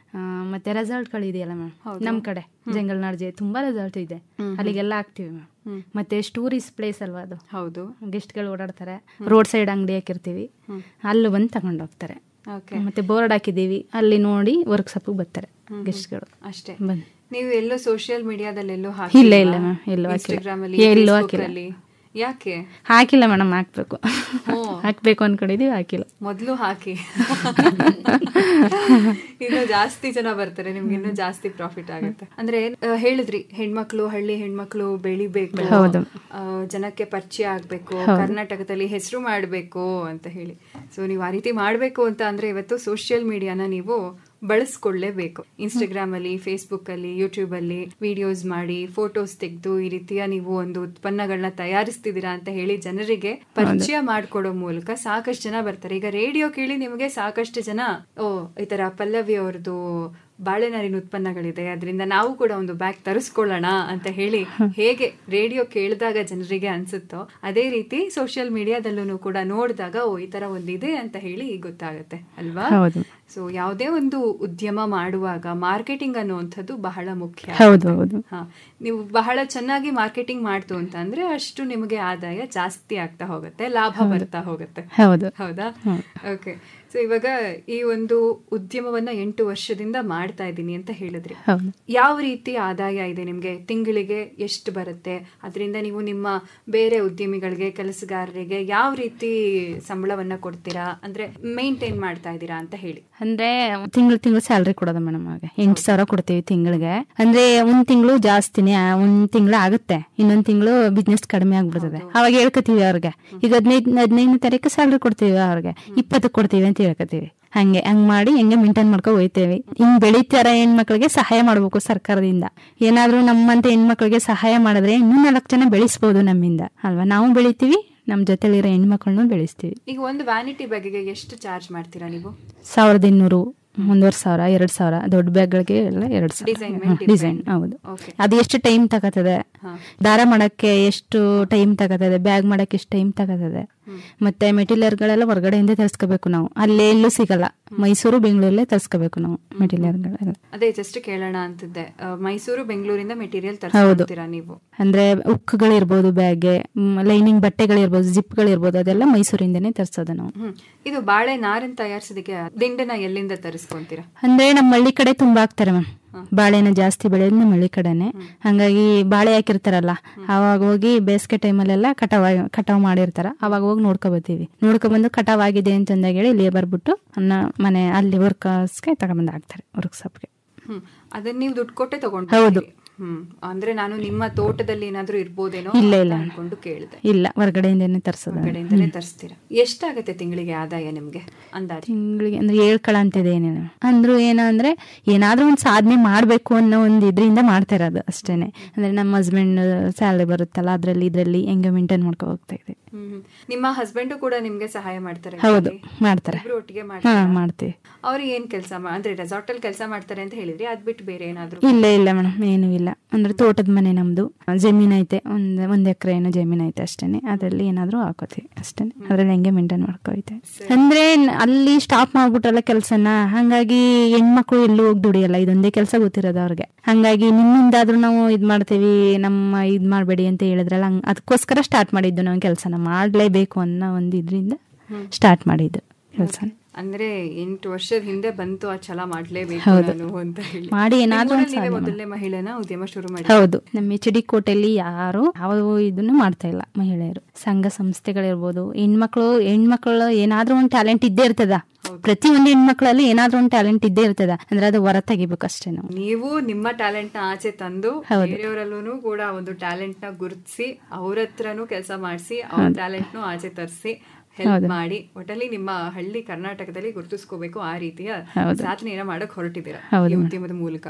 ಮತ್ತೆ ರೆಸಾರ್ಟ್ಗಳಿದೆಯಲ್ಲ ಮ್ಯಾಮ್ ನಮ್ ಕಡೆ, ಜಂಗಲ್ನಾಡ್ಜೆ ತುಂಬಾ ರೆಸಾರ್ಟ್ ಇದೆ, ಅಲ್ಲಿಗೆಲ್ಲ ಹಾಕ್ತಿವಿ ಮ್ಯಾಮ್. ಮತ್ತೆ ಟೂರಿಸ್ಟ್ ಪ್ಲೇಸ್ ಅಲ್ವಾ ಅದು? ಹೌದು, ಗೆಸ್ಟ್ಗಳು ಓಡಾಡ್ತಾರೆ, ರೋಡ್ ಸೈಡ್ ಅಂಗಡಿ ಹಾಕಿರ್ತೀವಿ, ಅಲ್ಲಿ ಬಂದು ತಗೊಂಡು ಹೋಗ್ತಾರೆ. ಮತ್ತೆ ಬೋರ್ಡ್ ಹಾಕಿದೀವಿ, ಅಲ್ಲಿ ನೋಡಿ ವರ್ಕ್ಶಾಪ್ ಬರ್ತಾರೆ ಗೆಸ್ಟ್ಗಳು ಅಷ್ಟೇ. ಬಂದು ನೀವು ಎಲ್ಲೋ ಸೋಷಿಯಲ್ ಮೀಡಿಯಾದಲ್ಲಿ ಎಲ್ಲೋ ಇಲ್ಲ ಇಲ್ಲ ಮ್ಯಾಮ್, ಎಲ್ಲೋ ಇನ್ಸ್ಟಾಗ್ರಾಮ್ ಅಲ್ಲಿ, ಎಲ್ಲೋ ಹಾಕಿಲ್ಲ. ಯಾಕೆ ಹಾಕಿಲ್ಲ ಮೇಡಮ್? ಹಾಕ್ಬೇಕು ಹಾಕ್ಬೇಕು ಅನ್ಕೊಂಡಿದೀವಿ, ಹಾಕಿಲ್ಲ. ಮೊದ್ಲು ಹಾಕಿ, ಇನ್ನು ಜಾಸ್ತಿ ಜನ ಬರ್ತಾರೆ, ನಿಮ್ಗೆ ಇನ್ನೂ ಜಾಸ್ತಿ ಪ್ರಾಫಿಟ್ ಆಗುತ್ತೆ. ಅಂದ್ರೆ ಹೇಳಿದ್ರಿ, ಹೆಣ್ಮಕ್ಳು, ಹಳ್ಳಿ ಹೆಣ್ಮಕ್ಳು ಬೆಳಿಬೇಕು, ಜನಕ್ಕೆ ಪರಿಚಯ ಆಗ್ಬೇಕು, ಕರ್ನಾಟಕದಲ್ಲಿ ಹೆಸರು ಮಾಡ್ಬೇಕು ಅಂತ ಹೇಳಿ. ಸೊ ನೀವು ಆ ರೀತಿ ಮಾಡ್ಬೇಕು ಅಂತ ಅಂದ್ರೆ ಇವತ್ತು ಸೋಷಿಯಲ್ ಮೀಡಿಯಾನ ನೀವು ಬಳಸ್ಕೊಳ್ಳೇಬೇಕು. ಇನ್ಸ್ಟಾಗ್ರಾಮ್ ಅಲ್ಲಿ, ಫೇಸ್ಬುಕ್ ಅಲ್ಲಿ, ಯೂಟ್ಯೂಬ್ ಅಲ್ಲಿ ವಿಡಿಯೋಸ್ ಮಾಡಿ, ಫೋಟೋಸ್ ತೆಗೆದು ಈ ರೀತಿಯ ನೀವು ಒಂದು ಉತ್ಪನ್ನಗಳನ್ನ ತಯಾರಿಸ್ತಿದ್ದೀರಾ ಅಂತ ಹೇಳಿ ಜನರಿಗೆ ಪರಿಚಯ ಮಾಡ್ಕೊಡೋ ಮೂಲಕ ಸಾಕಷ್ಟು ಜನ ಬರ್ತಾರೆ. ಈಗ ರೇಡಿಯೋ ಕೇಳಿ ನಿಮಗೆ ಸಾಕಷ್ಟು ಜನ, ಓ ಈ ತರ ಪಲ್ಲವಿ ಅವ್ರದ್ದು ಬಾಳೆನಾರಿನ ಉತ್ಪನ್ನಗಳಿದೆ, ಅದರಿಂದ ನಾವು ಕೂಡ ಒಂದು ಬ್ಯಾಗ್ ತರಿಸ್ಕೊಳ್ಳೋಣ ಅಂತ ಹೇಳಿ ಹೇಗೆ ರೇಡಿಯೋ ಕೇಳಿದಾಗ ಜನರಿಗೆ ಅನ್ಸುತ್ತೋ ಅದೇ ರೀತಿ ಸೋಷಿಯಲ್ ಮೀಡಿಯಾದಲ್ಲೂ ಕೂಡ ನೋಡಿದಾಗ ಓ ಈ ತರ ಒಂದಿದೆ ಅಂತ ಹೇಳಿ ಗೊತ್ತಾಗುತ್ತೆ ಅಲ್ವಾ? ಸೊ ಯಾವುದೇ ಒಂದು ಉದ್ಯಮ ಮಾಡುವಾಗ ಮಾರ್ಕೆಟಿಂಗ್ ಅನ್ನುವಂಥದ್ದು ಬಹಳ ಮುಖ್ಯ. ನೀವು ಬಹಳ ಚೆನ್ನಾಗಿ ಮಾರ್ಕೆಟಿಂಗ್ ಮಾಡ್ತು ಅಂತ ಅಂದ್ರೆ ಅಷ್ಟು ನಿಮಗೆ ಆದಾಯ ಜಾಸ್ತಿ ಆಗ್ತಾ ಹೋಗುತ್ತೆ, ಲಾಭ ಬರ್ತಾ ಹೋಗುತ್ತೆ. ಹೌದಾ? ಓಕೆ. ಸೊ ಇವಾಗ ಈ ಒಂದು ಉದ್ಯಮವನ್ನ 8 ವರ್ಷದಿಂದ ಮಾಡ್ತಾ ಇದ್ದೀನಿ ಅಂತ ಹೇಳಿದ್ರಿ. ಯಾವ ರೀತಿ ಆದಾಯ ಇದೆ ನಿಮ್ಗೆ? ತಿಂಗಳಿಗೆ ಎಷ್ಟು ಬರುತ್ತೆ? ಅದರಿಂದ ನೀವು ನಿಮ್ಮ ಬೇರೆ ಉದ್ಯಮಿಗಳಿಗೆ, ಕೆಲಸಗಾರರಿಗೆ ಯಾವ ರೀತಿ ಸಂಬಳವನ್ನ ಕೊಡ್ತೀರಾ, ಅಂದ್ರೆ ಮೇಂಟೈನ್ ಮಾಡ್ತಾ ಇದ್ದೀರಾ ಅಂತ ಹೇಳಿ. ಅಂದ್ರೆ ತಿಂಗಳು ಸ್ಯಾಲ್ರಿ ಕೊಡೋದು ಮೇಡಮ್. ಆಗ 8,000 ಕೊಡ್ತೀವಿ ತಿಂಗಳಿಗೆ. ಅಂದ್ರೆ ಒಂದ್ ತಿಂಗಳು ಜಾಸ್ತಿನೇ, ಒಂದ್ ತಿಂಗಳು ಆಗುತ್ತೆ, ಇನ್ನೊಂದ್ ತಿಂಗಳು ಬಿಸ್ನೆಸ್ ಕಡಿಮೆ ಆಗ್ಬಿಡ್ತದೆ. ಅವಾಗ ಹೇಳ್ಕೊತೀವಿ ಅವ್ರಿಗೆ, ಈಗ 15ನೇ ತಾರೀಕು ಸ್ಯಾಲ್ರಿ ಕೊಡ್ತೀವಿ, ಅವ್ರಿಗೆ 20 ಕೊಡ್ತೀವಿ ಅಂತ ಹೇಳ್ಕೊತೀವಿ. ಹಂಗ್ ಮಾಡಿ ಹೆಂಗೆ ಮೇಂಟೈನ್ ಮಾಡ್ಕೊ ಹೋಯ್ತೇವಿ. ಹಿಂಗ್ ಬೆಳಿತಾರ ಹೆಣ್ಮಕ್ಳಿಗೆ ಸಹಾಯ ಮಾಡ್ಬೇಕು ಸರ್ಕಾರದಿಂದ. ಏನಾದ್ರೂ ನಮ್ಮಂತ ಹೆಣ್ಮಕ್ಳಿಗೆ ಸಹಾಯ ಮಾಡಿದ್ರೆ ಇನ್ನೂ 4 ಜನ ಬೆಳೆಸ್ಬೋದು ನಮ್ಮಿಂದ ಅಲ್ವಾ? ನಾವು ಬೆಳಿತೀವಿ, ನಮ್ ಜೊತೆಲಿರೋ ಹೆಣ್ಮಕ್ಳನ್ನು ಬೆಳೆಸ್ತೀವಿ. ಈಗ ಒಂದು ವ್ಯಾನಿಟಿ ಬ್ಯಾಗಿಗೆ ಎಷ್ಟು ಚಾರ್ಜ್ ಮಾಡ್ತೀರಾ ನೀವು? 1,200, 1,500, 2,000. ದೊಡ್ಡ ಬ್ಯಾಗ್ಗಳಿಗೆ ಎಲ್ಲ 2,000 ಡಿಸೈನ್. ಹೌದು. ಅದು ಎಷ್ಟು ಟೈಮ್ ತಗೋತದೆ, ದಾರ ಮಾಡಕ್ಕೆ ಎಷ್ಟು ಟೈಮ್ ತಗೋತದೆ, ಬ್ಯಾಗ್ ಮಾಡಕ್ಕೆ ಎಷ್ಟು ಟೈಮ್ ತಗೋತದೆ. ಮತ್ತೆ ಮೆಟೀರಿಯಲ್ಗಳೆಲ್ಲ ಹೊರಗಡೆಯಿಂದ ತರಿಸ್ಕೋಬೇಕು ನಾವು, ಅಲ್ಲೇ ಎಲ್ಲೂ ಸಿಗಲ್ಲ. ಮೈಸೂರು, ಬೆಂಗಳೂರಲ್ಲೇ ತರಿಸ್ಕೋಬೇಕು ನಾವು ಮೆಟೀರಿಯಲ್ಗಳೆಲ್ಲ. ಅದೇ ಜಸ್ಟ್ ಕೇಳೋಣ ಅಂತಿದ್ದೆ, ಮೈಸೂರು, ಬೆಂಗಳೂರಿಂದ ಮೆಟೀರಿಯಲ್ ತರಿಸ್ಕೊಳ್ತೀರಾ ನೀವು? ಅಂದ್ರೆ ಉಕ್ಗಳಿರ್ಬೋದು, ಬ್ಯಾಗ್ಗೆ ಲೈನಿಂಗ್ ಬಟ್ಟೆಗಳಿರ್ಬೋದು, ಜಿಪ್ಗಳಿರ್ಬೋದು, ಅದೆಲ್ಲ ಮೈಸೂರಿಂದನೇ ತರಿಸೋದು ನಾವು. ಇದು ಬಾಳೆ ನಾರಿನ ತಯಾರಿಸೋದಕ್ಕೆ ದಿಂಡನ ಎಲ್ಲಿಂದ ತರಿಸ್ಕೊಂತೀರಾ? ಅಂದ್ರೆ ನಮ್ಮ ಹಳ್ಳಿ ಕಡೆ ತುಂಬಾ ಆಗ್ತಾರೆ ಮ್ಯಾಮ್, ಬಾಳೆನ ಜಾಸ್ತಿ ಬೆಳೆಯೋದು ನಮ್ಮ ಹಳ್ಳಿ ಕಡೆನೆ. ಹಂಗಾಗಿ ಬಾಳೆ ಹಾಕಿರ್ತಾರಲ್ಲ, ಅವಾಗ ಹೋಗಿ ಬೇಸಿಗೆ ಟೈಮಲ್ಲೆಲ್ಲ ಕಟಾವ್ ಮಾಡಿರ್ತಾರ, ಅವಾಗ ಹೋಗಿ ನೋಡ್ಕೊಬತ್ತೀವಿ. ನೋಡ್ಕೊಬಂದು ಕಟಾವ್ ಆಗಿದೆ ಅಂತಂದಾಗ ಹೇಳಿ ಲೇಬರ್ ಬಿಟ್ಟು ಮನೆ ಅಲ್ಲಿ ವರ್ಕರ್ಸ್ಗೆ ತಗೊಂಡ್ಬಂದು ಹಾಕ್ತಾರೆ ವರ್ಕ್ಶಾಪ್ಗೆ. ಅದನ್ನ ನೀವು ದುಡ್ಡು ಕೊಟ್ಟೆ ತಗೊಂಡು? ಹೌದು. ಅಂದ್ರೆ ನಾನು ನಿಮ್ಮ ತೋಟದಲ್ಲಿ ಏನಾದ್ರೂ ಇರ್ಬೋದೇನೋ ಅನ್ಕೊಂಡು ಕೇಳಿದೆ. ಇಲ್ಲ, ಹೊರಗಡೆಯಿಂದನೇ ತರಿಸೋದು. ಹೊರಗಡೆಯಿಂದಲೇ ತರಿಸ್ತೀರಾ? ಎಷ್ಟಾಗತ್ತೆ ತಿಂಗಳಿಗೆ ಆದಾಯ ನಿಮ್ಗೆ ಅಂದಾಜು? ತಿಂಗಳಿಗೆ ಅಂದ್ರೆ ಹೇಳ್ಕೊಳಂತಿದೆ ಏನೇನು ಅಂದ್ರು ಏನಂದ್ರೆ ಏನಾದ್ರೂ ಒಂದ್ ಸಾಧನೆ ಮಾಡ್ಬೇಕು ಅನ್ನೋ ಒಂದ್ ಇದ್ರಿಂದ ಮಾಡ್ತಾ ಇರೋದು ಅಷ್ಟೇನೆ. ಅಂದ್ರೆ ನಮ್ಮ ಹಸ್ಬೆಂಡ್ ಸ್ಯಾಲರಿ ಬರುತ್ತಲ್ಲ, ಇದ್ರಲ್ಲಿ ಹೆಂಗೆ ಮೇಂಟೈನ್ ಮಾಡ್ಕೊ ಹೋಗ್ತಾ ಇದೆ. ನಿಮ್ಮ ಹಸ್ಬೆಂಡ್ ಕೂಡ ನಿಮ್ಗೆ ಸಹಾಯ ಮಾಡ್ತಾರೆ? ಹೌದು, ಮಾಡ್ತಾರೆ. ಒಟ್ಟಿಗೆ ಮಾಡ್ತೀವಿ. ಅವ್ರು ಏನ್ ಕೆಲಸ ಅಂದ್ರೆ ರೆಸಾರ್ಟ್ ಅಲ್ಲಿ ಕೆಲಸ ಮಾಡ್ತಾರೆ ಅಂತ ಹೇಳಿದ್ರಿ, ಅದ್ ಬಿಟ್ಟು ಬೇರೆ ಏನಾದ್ರು? ಇಲ್ಲ ಮೇಡಮ್, ಏನು ಇಲ್ಲ. ಅಂದ್ರೆ ತೋಟದ ಮನೆ ನಮ್ದು, ಜಮೀನ್ ಐತೆ, ಒಂದ್ ಎಕರೆ ಏನೋ ಜಮೀನ್ ಐತೆ ಅಷ್ಟೇನೆ. ಅದ್ರಲ್ಲಿ ಏನಾದ್ರು ಹಾಕೋತೀವಿ ಅಷ್ಟೇನೆ, ಅದ್ರಲ್ಲಿ ಹೆಂಗೆ ಮೇಂಟೈನ್ ಮಾಡ್ಕೋಯ್ತೆ. ಅಂದ್ರೆ ಅಲ್ಲಿ ಸ್ಟಾಪ್ ಮಾಡ್ಬಿಟ್ರಲ್ಲ ಕೆಲ್ಸನ, ಹಂಗಾಗಿ ಹೆಣ್ಮಕ್ಳು ಎಲ್ಲೂ ಹೋಗಿ ದುಡಿಯಲ್ಲ, ಇದೊಂದೇ ಕೆಲಸ ಗೊತ್ತಿರೋದು ಅವ್ರಿಗೆ. ಹಂಗಾಗಿ ನಿಮ್ಮಿಂದಾದ್ರೂ ನಾವು ಇದ್ ಮಾಡ್ತೀವಿ, ನಮ್ಮ ಇದ್ ಮಾಡ್ಬೇಡಿ ಅಂತ ಹೇಳಿದ್ರಲ್ಲ, ಅದಕ್ಕೋಸ್ಕರ ಸ್ಟಾರ್ಟ್ ಮಾಡಿದ್ದು ನಾವು ಕೆಲಸನ ಮಾಡಲೇಬೇಕು ಅನ್ನೋ ಒಂದು ಇದರಿಂದ ಸ್ಟಾರ್ಟ್ ಮಾಡಿದ್ದು ಕೆಲಸ. ಅಂದ್ರೆ 8 ವರ್ಷದ ಹಿಂದೆ ಬಂತು ಆ ಛಲ ಮಾಡ್ಲೇಬೇಕು ನಾನು ಅಂತ ಹೇಳಿ ಮಾಡಿ ಏನಾದ್ರೂ ಮೊದಲನೇ ಮಹಿಳೆನ ಉದ್ಯಮ ಶುರು ಮಾಡಿ. ಹೌದು, ನಮ್ಮ HD ಕೋಟೆಯಲ್ಲಿ ಯಾರು ಯಾವ ಇದನ್ನು ಮಾಡ್ತಾ ಇಲ್ಲ ಮಹಿಳೆಯರು. ಸಂಘ ಸಂಸ್ಥೆಗಳಿರ್ಬೋದು, ಹೆಣ್ಮಕ್ಳು ಏನಾದ್ರೂ ಒಂದು ಟ್ಯಾಲೆಂಟ್ ಇದ್ದೇ ಇರ್ತದ. ಪ್ರತಿಯೊಂದು ಹೆಣ್ಮಕ್ಳಲ್ಲಿ ಏನಾದ್ರೂ ಒಂದು ಟ್ಯಾಲೆಂಟ್ ಇದ್ದೇ ಇರ್ತದ. ಅಂದ್ರೆ ಅದು ಹೊರ ತೆಗಿಬೇಕು ಅಷ್ಟೇ. ನೀವು ನಿಮ್ಮ ಟ್ಯಾಲೆಂಟ್ ನ ಆಚೆ ತಂದು ಬೇರೆಯವರಲ್ಲೂ ಕೂಡ ಒಂದು ಟ್ಯಾಲೆಂಟ್ ನ ಗುರುತಿಸಿ ಅವ್ರ ಹತ್ರನೂ ಕೆಲಸ ಮಾಡಿಸಿ ಅವ್ರ ಟ್ಯಾಲೆಂಟ್ ನು ಆಚೆ ತರಿಸಿ ಹೆಲ್ಪ್ ಮಾಡಿ ಒಟ್ಟಲ್ಲಿ ನಿಮ್ಮ ಹಳ್ಳಿ ಕರ್ನಾಟಕದಲ್ಲಿ ಗುರುತಿಸ್ಕೋಬೇಕು ಆ ರೀತಿಯ ಸಾಧನೆಯನ್ನ ಮಾಡಕ್ ಹೊರಟಿದ್ದೀರಾ ಈ ಉದ್ಯಮದ ಮೂಲಕ.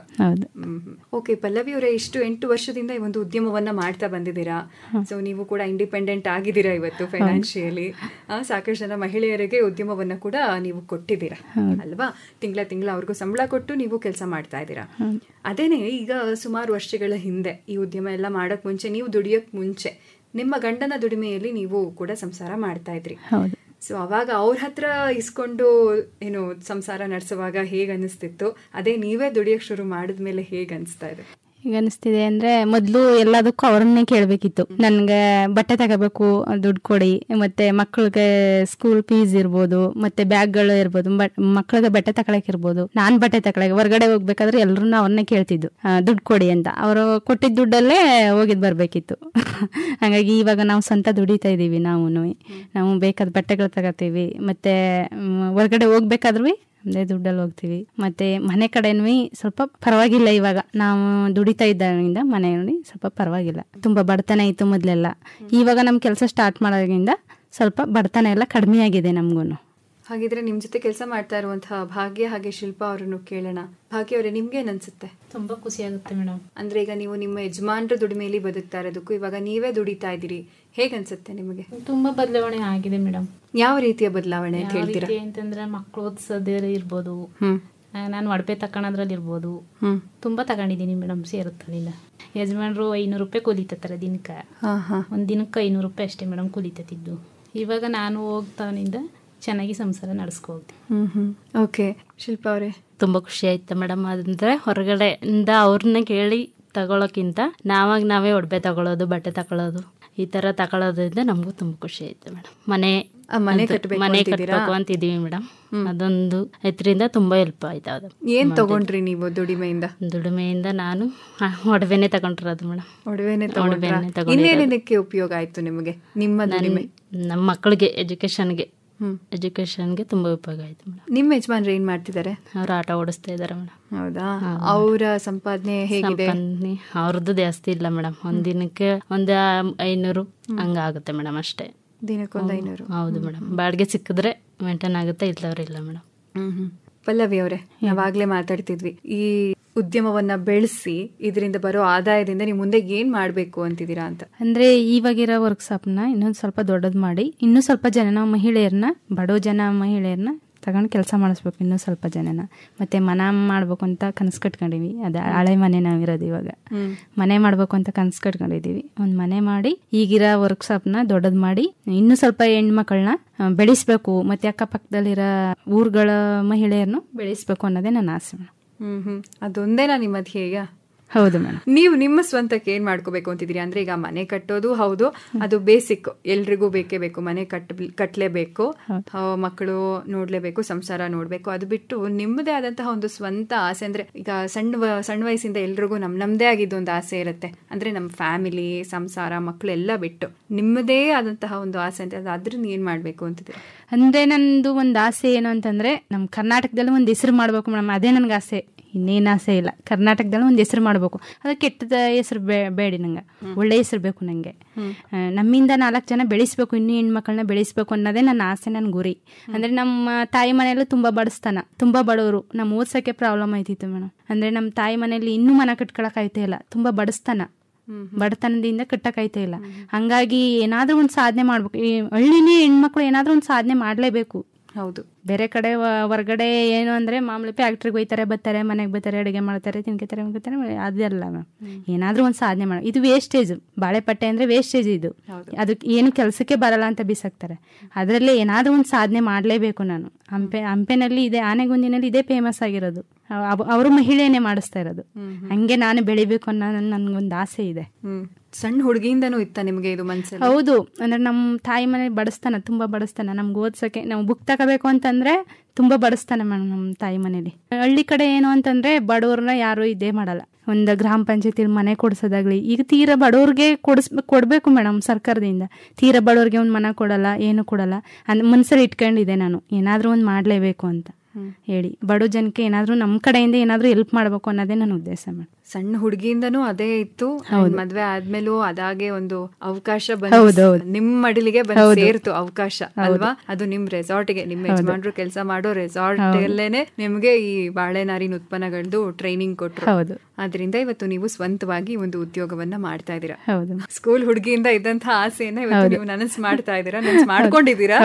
ಓಕೆ ಪಲ್ಲವಿ ಅವರೇ, ಇಷ್ಟು 8 ವರ್ಷದಿಂದ ಈ ಒಂದು ಉದ್ಯಮವನ್ನ ಮಾಡ್ತಾ ಬಂದಿದ್ದೀರಾ. ಸೊ ನೀವು ಕೂಡ ಇಂಡಿಪೆಂಡೆಂಟ್ ಆಗಿದ್ದೀರಾ ಇವತ್ತು ಫೈನಾನ್ಷಿಯಲಿ. ಸಾಕಷ್ಟು ಜನ ಮಹಿಳೆಯರಿಗೆ ಉದ್ಯಮವನ್ನ ಕೂಡ ನೀವು ಕೊಟ್ಟಿದ್ದೀರಾ ಅಲ್ವಾ? ತಿಂಗಳ ಅವ್ರಿಗೂ ಸಂಬಳ ಕೊಟ್ಟು ನೀವು ಕೆಲಸ ಮಾಡ್ತಾ ಇದ್ದೀರಾ. ಅದೇನೆ ಈಗ ಸುಮಾರು ವರ್ಷಗಳ ಹಿಂದೆ ಈ ಉದ್ಯಮ ಎಲ್ಲ ಮಾಡಕ್ ಮುಂಚೆ, ನೀವು ದುಡಿಯೋಕ್ ಮುಂಚೆ ನಿಮ್ಮ ಗಂಡನ ದುಡಿಮೆಯಲ್ಲಿ ನೀವು ಕೂಡ ಸಂಸಾರ ಮಾಡ್ತಾ ಇದ್ರಿ. ಸೊ ಅವಾಗ ಅವ್ರ ಹತ್ರ ಇಸ್ಕೊಂಡು ಏನು ಸಂಸಾರ ನಡೆಸುವಾಗ ಹೇಗ್ ಅನಿಸ್ತಿತ್ತು? ಅದೇ ನೀವೇ ದುಡಿಯಕ್ ಶುರು ಮಾಡಿದ್ಮೇಲೆ ಹೇಗ್ ಅನಿಸ್ತಾ ಇದೆ? ಈಗ ಅನಿಸ್ತಿದೆ ಅಂದ್ರೆ, ಮೊದಲು ಎಲ್ಲದಕ್ಕೂ ಅವ್ರನ್ನೇ ಕೇಳಬೇಕಿತ್ತು. ನನ್ಗೆ ಬಟ್ಟೆ ತಗೋಬೇಕು, ದುಡ್ಡು ಕೊಡಿ, ಮತ್ತೆ ಮಕ್ಕಳಿಗೆ ಸ್ಕೂಲ್ ಫೀಸ್ ಇರ್ಬೋದು, ಮತ್ತೆ ಬ್ಯಾಗ್ಗಳು ಇರ್ಬೋದು, ಮಕ್ಕಳಿಗೆ ಬಟ್ಟೆ ತಗೊಳಕ್ ಇರ್ಬೋದು, ನಾನ್ ಬಟ್ಟೆ ತಗೊಳಕ್ ಹೊರಗಡೆ ಹೋಗ್ಬೇಕಾದ್ರೆ ಎಲ್ಲರನ್ನ ಅವ್ರನ್ನೇ ಕೇಳ್ತಿದ್ದು ದುಡ್ಡು ಕೊಡಿ ಅಂತ. ಅವರು ಕೊಟ್ಟಿದ್ದ ದುಡ್ಡಲ್ಲೇ ಹೋಗಿದ್ ಬರ್ಬೇಕಿತ್ತು. ಹಾಗಾಗಿ ಇವಾಗ ನಾವು ಸ್ವಂತ ದುಡಿತಾ ಇದೀವಿ. ನಾವು ಬೇಕಾದ ಬಟ್ಟೆಗಳು ತಗೋತೀವಿ, ಮತ್ತೆ ಹೊರಗಡೆ ಹೋಗ್ಬೇಕಾದ್ರೂ ಅದೇ ದುಡ್ಡಲ್ಲಿ ಹೋಗ್ತೀವಿ. ಮತ್ತೆ ಮನೆ ಕಡೆನೂ ಸ್ವಲ್ಪ ಪರವಾಗಿಲ್ಲ. ಇವಾಗ ನಾವು ದುಡಿತಾ ಇದ್ದಾಗಿಂದ ಮನೆಯಲ್ಲಿ ಸ್ವಲ್ಪ ಪರವಾಗಿಲ್ಲ. ತುಂಬಾ ಬಡತನ ಇತ್ತು ಮೊದಲೆಲ್ಲ. ಇವಾಗ ನಮ್ ಕೆಲಸ ಸ್ಟಾರ್ಟ್ ಮಾಡೋದ್ರಿಂದ ಸ್ವಲ್ಪ ಬಡತನ ಎಲ್ಲ ಕಡಿಮೆ ಆಗಿದೆ ನಮ್ಗೂನು. ಹಾಗಿದ್ರೆ ನಿಮ್ ಜೊತೆ ಕೆಲಸ ಮಾಡ್ತಾ ಇರುವಂತಹ ಭಾಗ್ಯ ಹಾಗೆ ಶಿಲ್ಪಾ ಅವರನ್ನು ಕೇಳೋಣ. ಭಾಗ್ಯ ಅವರೇ, ನಿಮ್ಗೆ ಏನ್ ಅನ್ಸುತ್ತೆ? ತುಂಬಾ ಖುಷಿ ಆಗುತ್ತೆ ಮೇಡಮ್. ಅಂದ್ರೆ ಈಗ ನೀವು ನಿಮ್ಮ ಯಜಮಾನ್ರ ದುಡಿಮೆಯಲ್ಲಿ ಬದುಕ್ತಾ ಇರೋದಕ್ಕೂ ಇವಾಗ ನೀವೇ ದುಡಿತಾ ಇದ್ದೀರಿ, ಹೇಗ್ ಅನ್ಸುತ್ತೆ ನಿಮಗೆ? ತುಂಬಾ ಬದಲಾವಣೆ ಆಗಿದೆ ಮೇಡಮ್. ಯಾವ ರೀತಿಯ ಬದಲಾವಣೆ ಅಂತ ಹೇಳ್ತೀರಾ? ಅಂತಂದ್ರೆ ಮಕ್ಕಳು ಓದಿಸೋದೇ ಇರ್ಬೋದು, ನಾನು ಒಡಪೆ ತಕೊಳ್ಳೋದ್ರಲ್ಲಿ ಇರ್ಬೋದು, ತುಂಬಾ ತಗೊಂಡಿದ್ದೀನಿ ಮೇಡಮ್. ಸೇರುತ್ತಲಿಂದ ಯಜಮಾನ್ರು 500 ರೂಪಾಯಿ ಕೂಲಿತಾರೆ ದಿನಕ್ಕೆ. ಒಂದ್ ದಿನಕ್ಕೆ 500 ರೂಪಾಯಿ ಅಷ್ಟೇ ಮೇಡಮ್ ಕೂಲಿತಿದ್ದು. ಇವಾಗ ನಾನು ಹೋಗ್ತಾನಿಂದ ಚೆನ್ನಾಗಿ ಸಂಸಾರ ನಡೆಸ್ಕೋತೀವಿ. ಓಕೆ ಶಿಲ್ಪಾ ಅವರೇ, ತುಂಬಾ ಖುಷಿ ಆಯ್ತು ಮೇಡಮ್. ಅದಂದ್ರೆ ಹೊರಗಡೆಯಿಂದ ಅವ್ರನ್ನ ಕೇಳಿ ತಗೊಳಕ್ಕಿಂತ ನಾವೇ ಒಡವೆ ತಗೊಳ್ಳೋದು, ಬಟ್ಟೆ ತಗೊಳ್ಳೋದು, ಈ ತರ ತಗೊಳ್ಳೋದ್ರಿಂದ ನಮಗೂ ತುಂಬಾ ಖುಷಿ ಆಯ್ತು ಮೇಡಮ್. ಮನೆ ಕಟ್ಟಬೇಕು ಅಂತಿದೀವಿ ಮೇಡಮ್. ಅದೊಂದು ಇದರಿಂದ ತುಂಬಾ ಹೆಲ್ಪ್ ಆಯ್ತು. ಅದು ಏನ್ ತಗೊಂಡ್ರಿ ನೀವು ದುಡಿಮೆಯಿಂದ? ನಾನು ಒಡವೆನೆ ತಗೊಂಡಿರೋದು ಮೇಡಮ್. ಒಡವೆನೆ ತಗೊಂಡ್ರೆ ಉಪಯೋಗ ಆಯ್ತು ನಿಮಗೆ? ನಮ್ಮ ಮಕ್ಕಳಿಗೆ ಎಜುಕೇಶನ್ಗೆ ತುಂಬಾ ಉಪಯೋಗ ಆಯ್ತು ಮೇಡಮ್. ನಿಮ್ಮ ಯಜಮಾನ್ರು ಏನ್ ಮಾಡ್ತಿದ್ದಾರೆ? ಅವ್ರು ಆಟೋ ಓಡಿಸ್ತಾ ಇದಾರೆ ಮೇಡಮ್. ಹೌದಾ? ಅವರ ಸಂಪಾದನೆ ಹೇಗಿದೆ? ಅವ್ರದ್ದು ಜಾಸ್ತಿ ಇಲ್ಲ ಮೇಡಮ್. ಒಂದ್ ದಿನಕ್ಕೆ 500 ಹಂಗಾಗುತ್ತೆ ಮೇಡಮ್ ಅಷ್ಟೇ. ದಿನಕ್ಕೊಂದು 500? ಹೌದು ಮೇಡಮ್. ಬಾಡಿಗೆ ಸಿಕ್ಕಿದ್ರೆ ಮೇಂಟೈನ್ ಆಗುತ್ತೆ, ಇಲ್ಲವ್ರಿಲ್ಲ ಮೇಡಮ್. ಪಲ್ಲವಿ ಅವರೇ, ಯಾವಾಗ್ಲೇ ಮಾತಾಡ್ತಿದ್ವಿ, ಈ ಉದ್ಯಮವನ್ನ ಬೆಳೆಸಿ ಇದರಿಂದ ಬರೋ ಆದಾಯದಿಂದ ನೀವು ಮುಂದೆ ಏನ್ ಮಾಡ್ಬೇಕು ಅಂತಿದ್ದೀರಾ ಅಂತ. ಅಂದ್ರೆ ಇವಾಗಿರೋ ವರ್ಕ್ಶಾಪ್ನ ಇನ್ನೊಂದ್ ಸ್ವಲ್ಪ ದೊಡ್ಡದ್ ಮಾಡಿ, ಇನ್ನೂ ಸ್ವಲ್ಪ ಮಹಿಳೆಯರನ್ನ, ಬಡೋ ಮಹಿಳೆಯರನ್ನ ತಗೊಂಡು ಕೆಲಸ ಮಾಡಿಸ್ಬೇಕು. ಇನ್ನೂ ಸ್ವಲ್ಪ ಜನನ ಮತ್ತೆ ಮನೆ ಮಾಡ್ಬೇಕು ಅಂತ ಕನಸು ಕಟ್ಕೊಂಡಿವಿ. ಅದ ಹಳೆ ಮನೆ ನಾವಿರೋದು. ಇವಾಗ ಮನೆ ಮಾಡ್ಬೇಕು ಅಂತ ಕನಸು ಕಟ್ಕೊಂಡಿದೀವಿ. ಒಂದ್ ಮನೆ ಮಾಡಿ ಈಗಿರೋ ವರ್ಕ್ಶಾಪ್ನ ದೊಡ್ಡದ್ ಮಾಡಿ ಇನ್ನೂ ಸ್ವಲ್ಪ ಹೆಣ್ಮಕ್ಳನ್ನ ಬೆಳೆಸ್ಬೇಕು, ಮತ್ತೆ ಅಕ್ಕಪಕ್ಕದಲ್ಲಿರೋ ಊರುಗಳ ಮಹಿಳೆಯರನ್ನು ಬೆಳೆಸ್ಬೇಕು ಅನ್ನೋದೇ ನನ್ನ ಆಸೆ. ಅದೊಂದೇನಾ ನಿಮ್ಮ ಧ್ಯೇಯ? ಹೌದು ಮೇಡಮ್. ನೀವು ನಿಮ್ಮ ಸ್ವಂತಕ್ಕೆ ಏನ್ ಮಾಡ್ಕೋಬೇಕು ಅಂತಿದ್ದೀರಿ? ಅಂದ್ರೆ ಈಗ ಮನೆ ಕಟ್ಟೋದು ಹೌದು, ಅದು ಬೇಸಿಕ್, ಎಲ್ರಿಗೂ ಬೇಕೇ ಬೇಕು. ಮನೆ ಕಟ್ಟಲೇಬೇಕು, ಮಕ್ಕಳು ನೋಡ್ಲೇಬೇಕು, ಸಂಸಾರ ನೋಡ್ಬೇಕು. ಅದು ಬಿಟ್ಟು ನಿಮ್ಮದೇ ಆದಂತಹ ಒಂದು ಸ್ವಂತ ಆಸೆ, ಅಂದ್ರೆ ಈಗ ಸಣ್ಣ ವಯಸ್ಸಿಂದ ಎಲ್ರಿಗೂ ನಮ್ದೇ ಆಗಿದ್ದು ಒಂದು ಆಸೆ ಇರುತ್ತೆ. ಅಂದ್ರೆ ನಮ್ಮ ಫ್ಯಾಮಿಲಿ, ಸಂಸಾರ, ಮಕ್ಕಳು ಎಲ್ಲ ಬಿಟ್ಟು ನಿಮ್ಮದೇ ಆದಂತಹ ಒಂದು ಆಸೆ ಅಂತ, ಅದ್ರನ್ನ ಏನ್ ಮಾಡ್ಬೇಕು ಅಂತಿದ್ದೀರಿ? ಅಂದ್ರೆ ನಂದು ಒಂದು ಆಸೆ ಏನು ಅಂತಂದ್ರೆ, ನಮ್ ಕರ್ನಾಟಕದಲ್ಲಿ ಒಂದು ಹೆಸರು ಮಾಡ್ಬೇಕು ಮೇಡಮ್. ಅದೇ ನನ್ಗೆ ಆಸೆ, ಇನ್ನೇನು ಆಸೆ ಇಲ್ಲ. ಕರ್ನಾಟಕದಲ್ಲಿ ಒಂದು ಹೆಸರು ಮಾಡಬೇಕು. ಅದು ಕೆಟ್ಟದ ಹೆಸರು ಬೇಡಿ, ನಂಗೆ ಒಳ್ಳೆ ಹೆಸರು ಬೇಕು. ನಂಗೆ ನಮ್ಮಿಂದ 4 ಜನ ಬೆಳೆಸ್ಬೇಕು, ಇನ್ನೂ ಹೆಣ್ಮಕ್ಳನ್ನ ಬೆಳೆಸ್ಬೇಕು ಅನ್ನೋದೇ ನನ್ನ ಆಸೆ, ನನ್ನ ಗುರಿ. ಅಂದ್ರೆ ನಮ್ಮ ತಾಯಿ ಮನೆಯಲ್ಲೂ ತುಂಬಾ ಬಡಸ್ತಾನ, ತುಂಬಾ ಬಡವರು. ನಮ್ಮ ಓದ್ಸಕ್ಕೆ ಪ್ರಾಬ್ಲಮ್ ಆಯ್ತಿತ್ತು ಮೇಡಮ್. ಅಂದ್ರೆ ನಮ್ಮ ತಾಯಿ ಮನೆಯಲ್ಲಿ ಇನ್ನೂ ಮನೆ ಕಟ್ಕೊಳಕ್ ಆಯ್ತಾ ಇಲ್ಲ, ತುಂಬಾ ಬಡಸ್ತಾನ, ಬಡತನದಿಂದ ಕಟ್ಟಕ್ಕಾಯ್ತಾ ಇಲ್ಲ. ಹಂಗಾಗಿ ಏನಾದ್ರೂ ಒಂದು ಸಾಧನೆ ಮಾಡ್ಬೇಕು. ಈ ಹಳ್ಳಿನೇ ಹೆಣ್ಮಕ್ಳು ಏನಾದ್ರೂ ಒಂದು ಸಾಧನೆ ಮಾಡ್ಲೇಬೇಕು. ಹೌದು. ಬೇರೆ ಕಡೆ ಹೊರಗಡೆ ಏನು ಅಂದ್ರೆ ಮಾಮೂಲಿ ಫ್ಯಾಕ್ಟ್ರಿಗೆ ಹೋಯ್ತಾರೆ, ಬರ್ತಾರೆ, ಮನೆಗೆ ಬರ್ತಾರೆ, ಅಡುಗೆ ಮಾಡ್ತಾರೆ, ತಿನ್ಕೋತಾರೆ, ಅದೆಲ್ಲ ಮ್ಯಾಮ್. ಏನಾದ್ರೂ ಒಂದು ಸಾಧನೆ ಮಾಡ. ಇದು ವೇಸ್ಟೇಜ್, ಬಾಳೆಪಟ್ಟೆ ಅಂದ್ರೆ ವೇಸ್ಟೇಜ್. ಇದು ಅದಕ್ಕೆ ಏನು ಕೆಲಸಕ್ಕೆ ಬರಲ್ಲ ಅಂತ ಬಿಸಾಕ್ತಾರೆ. ಅದರಲ್ಲಿ ಏನಾದ್ರೂ ಒಂದು ಸಾಧನೆ ಮಾಡ್ಲೇಬೇಕು ನಾನು. ಹಂಪೆನಲ್ಲಿ ಇದೆ, ಆನೆಗುಂದಿನಲ್ಲಿ ಇದೇ ಫೇಮಸ್ ಆಗಿರೋದು. ಅವರು ಮಹಿಳೆಯನ್ನೇ ಮಾಡಿಸ್ತಾ ಇರೋದು. ಹಂಗೆ ನಾನು ಬೆಳಿಬೇಕು ಅನ್ನೋ ನನ್ಗೊಂದು ಆಸೆ ಇದೆ. ಸಣ್ಣ ಹುಡುಗಿಯಿಂದನೂ ಇತ್ತ ನಿಮಗೆ ಇದು ಮನಸ್ಸಲ್ಲಿ? ಹೌದು, ಅಂದ್ರೆ ನಮ್ಮ ತಾಯಿ ಮನೆ ಬಡಿಸ್ತಾನೆ, ತುಂಬ ಬಡಿಸ್ತಾನೆ. ನಮ್ಗೆ ಓದ್ಸೋಕ್ಕೆ ನಾವು ಬುಕ್ ತಗೋಬೇಕು ಅಂತಂದರೆ ತುಂಬ ಬಡಿಸ್ತಾನೆ ಮೇಡಮ್ ನಮ್ಮ ತಾಯಿ ಮನೇಲಿ. ಹಳ್ಳಿ ಕಡೆ ಏನು ಅಂತಂದರೆ ಬಡವ್ರನ್ನ ಯಾರೂ ಇದೇ ಮಾಡಲ್ಲ. ಒಂದು ಗ್ರಾಮ ಪಂಚಾಯತಿಲಿ ಮನೆ ಕೊಡಿಸೋದಾಗ್ಲಿ, ಈಗ ತೀರಾ ಬಡವ್ರಿಗೆ ಕೊಡಬೇಕು ಮೇಡಮ್ ಸರ್ಕಾರದಿಂದ. ತೀರಾ ಬಡವ್ರಿಗೆ ಒಂದು ಮನೆ ಕೊಡಲ್ಲ, ಏನು ಕೊಡಲ್ಲ. ಮನಸ್ಸಲ್ಲಿ ಇಟ್ಕೊಂಡಿದ್ದೆ ನಾನು ಏನಾದರೂ ಒಂದು ಮಾಡಲೇಬೇಕು ಅಂತ ಹೇಳಿ. ಬಡ ಜನಕ್ಕೆ ಏನಾದರೂ ನಮ್ಮ ಕಡೆಯಿಂದ ಏನಾದರೂ ಹೆಲ್ಪ್ ಮಾಡಬೇಕು ಅನ್ನೋದೇ ನನ್ನ ಉದ್ದೇಶ ಮೇಡಮ್. ಸಣ್ಣ ಹುಡುಗಿಯಿಂದನೂ ಅದೇ ಇತ್ತು. ಮದ್ವೆ ಆದ್ಮೇಲೂ ಅದಾಗೆ ಒಂದು ಅವಕಾಶ ಬಂದು ನಿಮ್ ಮಡಿಲಿಗೆ ಬಂದು ಸೇರ್ತು ಅವಕಾಶ ಅಲ್ವಾ? ಅದು ನಿಮ್ ರೆಸಾರ್ಟ್ಗೆ, ನಿಮ್ ಯಜಮಾನ್ರು ಕೆಲಸ ಮಾಡೋ ರೆಸಾರ್ಟ್ ಅಲ್ಲೇನೆ ನಿಮ್ಗೆ ಈ ಬಾಳೆನಾರಿನ ಉತ್ಪನ್ನಗಳದ್ದು ಟ್ರೈನಿಂಗ್ ಕೊಟ್ರು. ಆದ್ರಿಂದ ಇವತ್ತು ನೀವು ಸ್ವಂತವಾಗಿ ಒಂದು ಉದ್ಯೋಗವನ್ನ ಮಾಡ್ತಾ ಇದ್ದೀರಾ. ಸ್ಕೂಲ್ ಹುಡುಗಿಯಿಂದ ಇದ್ದಂತಹ ಆಸೆಯನ್ನ ಇವತ್ತು ನೀವು ನನಸು ಮಾಡ್ತಾ ಇದ್ದೀರಾ, ನನಸು ಮಾಡ್ಕೊಂಡಿದ್ದೀರಾ.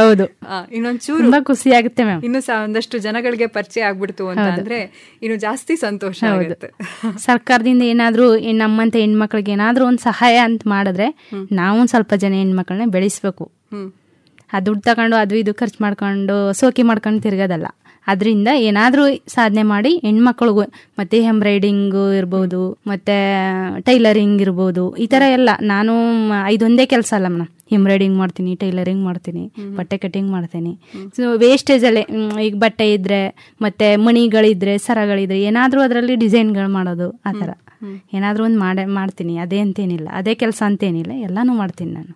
ಇನ್ನೊಂಚೂರು ಖುಷಿ ಆಗುತ್ತೆ ಮ್ಯಾಮ್. ಇನ್ನು ಒಂದಷ್ಟು ಜನಗಳಿಗೆ ಪರಿಚಯ ಆಗ್ಬಿಡ್ತು ಅಂತ ಅಂದ್ರೆ ಇನ್ನು ಜಾಸ್ತಿ ಸಂತೋಷ ಆಗುತ್ತೆ. ಸರ್ಕಾರದಿಂದ ಏನಾದ್ರೂ ನಮ್ಮಂತ ಹೆಣ್ಮಕ್ಳಿಗೆ ಏನಾದ್ರೂ ಒಂದು ಸಹಾಯ ಅಂತ ಮಾಡಿದ್ರೆ ನಾವು ಸ್ವಲ್ಪ ಜನ ಹೆಣ್ಮಕ್ಳನ್ನ ಬೆಳೆಸ್ಬೇಕು. ಆ ದುಡ್ಡು ತಗೊಂಡು ಅದು ಇದು ಖರ್ಚು ಮಾಡ್ಕೊಂಡು ಸೋಕಿ ಮಾಡ್ಕೊಂಡು ತಿರ್ಗೋದಲ್ಲ. ಅದರಿಂದ ಏನಾದರೂ ಸಾಧನೆ ಮಾಡಿ ಹೆಣ್ಮಕ್ಳಿಗೂ, ಮತ್ತು ಎಂಬ್ರಾಯ್ಡಿಂಗು ಇರ್ಬೋದು, ಮತ್ತು ಟೈಲರಿಂಗ್ ಇರ್ಬೋದು, ಈ ಥರ ಎಲ್ಲ. ನಾನು ಇದೊಂದೇ ಕೆಲಸ ಅಲ್ಲ ಮೇಡಮ್, ಎಂಬ್ರಾಯ್ಡಿಂಗ್ ಮಾಡ್ತೀನಿ, ಟೈಲರಿಂಗ್ ಮಾಡ್ತೀನಿ, ಬಟ್ಟೆ ಕಟ್ಟಿಂಗ್ ಮಾಡ್ತೀನಿ. ಸೊ ವೇಸ್ಟೇಜಲ್ಲೇ ಈಗ ಬಟ್ಟೆ ಇದ್ದರೆ ಮತ್ತು ಮಣಿಗಳಿದ್ರೆ, ಸರಗಳಿದ್ರೆ ಏನಾದರೂ ಅದರಲ್ಲಿ ಡಿಸೈನ್ಗಳು ಮಾಡೋದು, ಆ ಥರ ಏನಾದರೂ ಒಂದು ಮಾಡ್ತೀನಿ. ಅದೇ ಅಂತೇನಿಲ್ಲ, ಅದೇ ಕೆಲಸ ಅಂತೇನಿಲ್ಲ, ಎಲ್ಲನೂ ಮಾಡ್ತೀನಿ ನಾನು.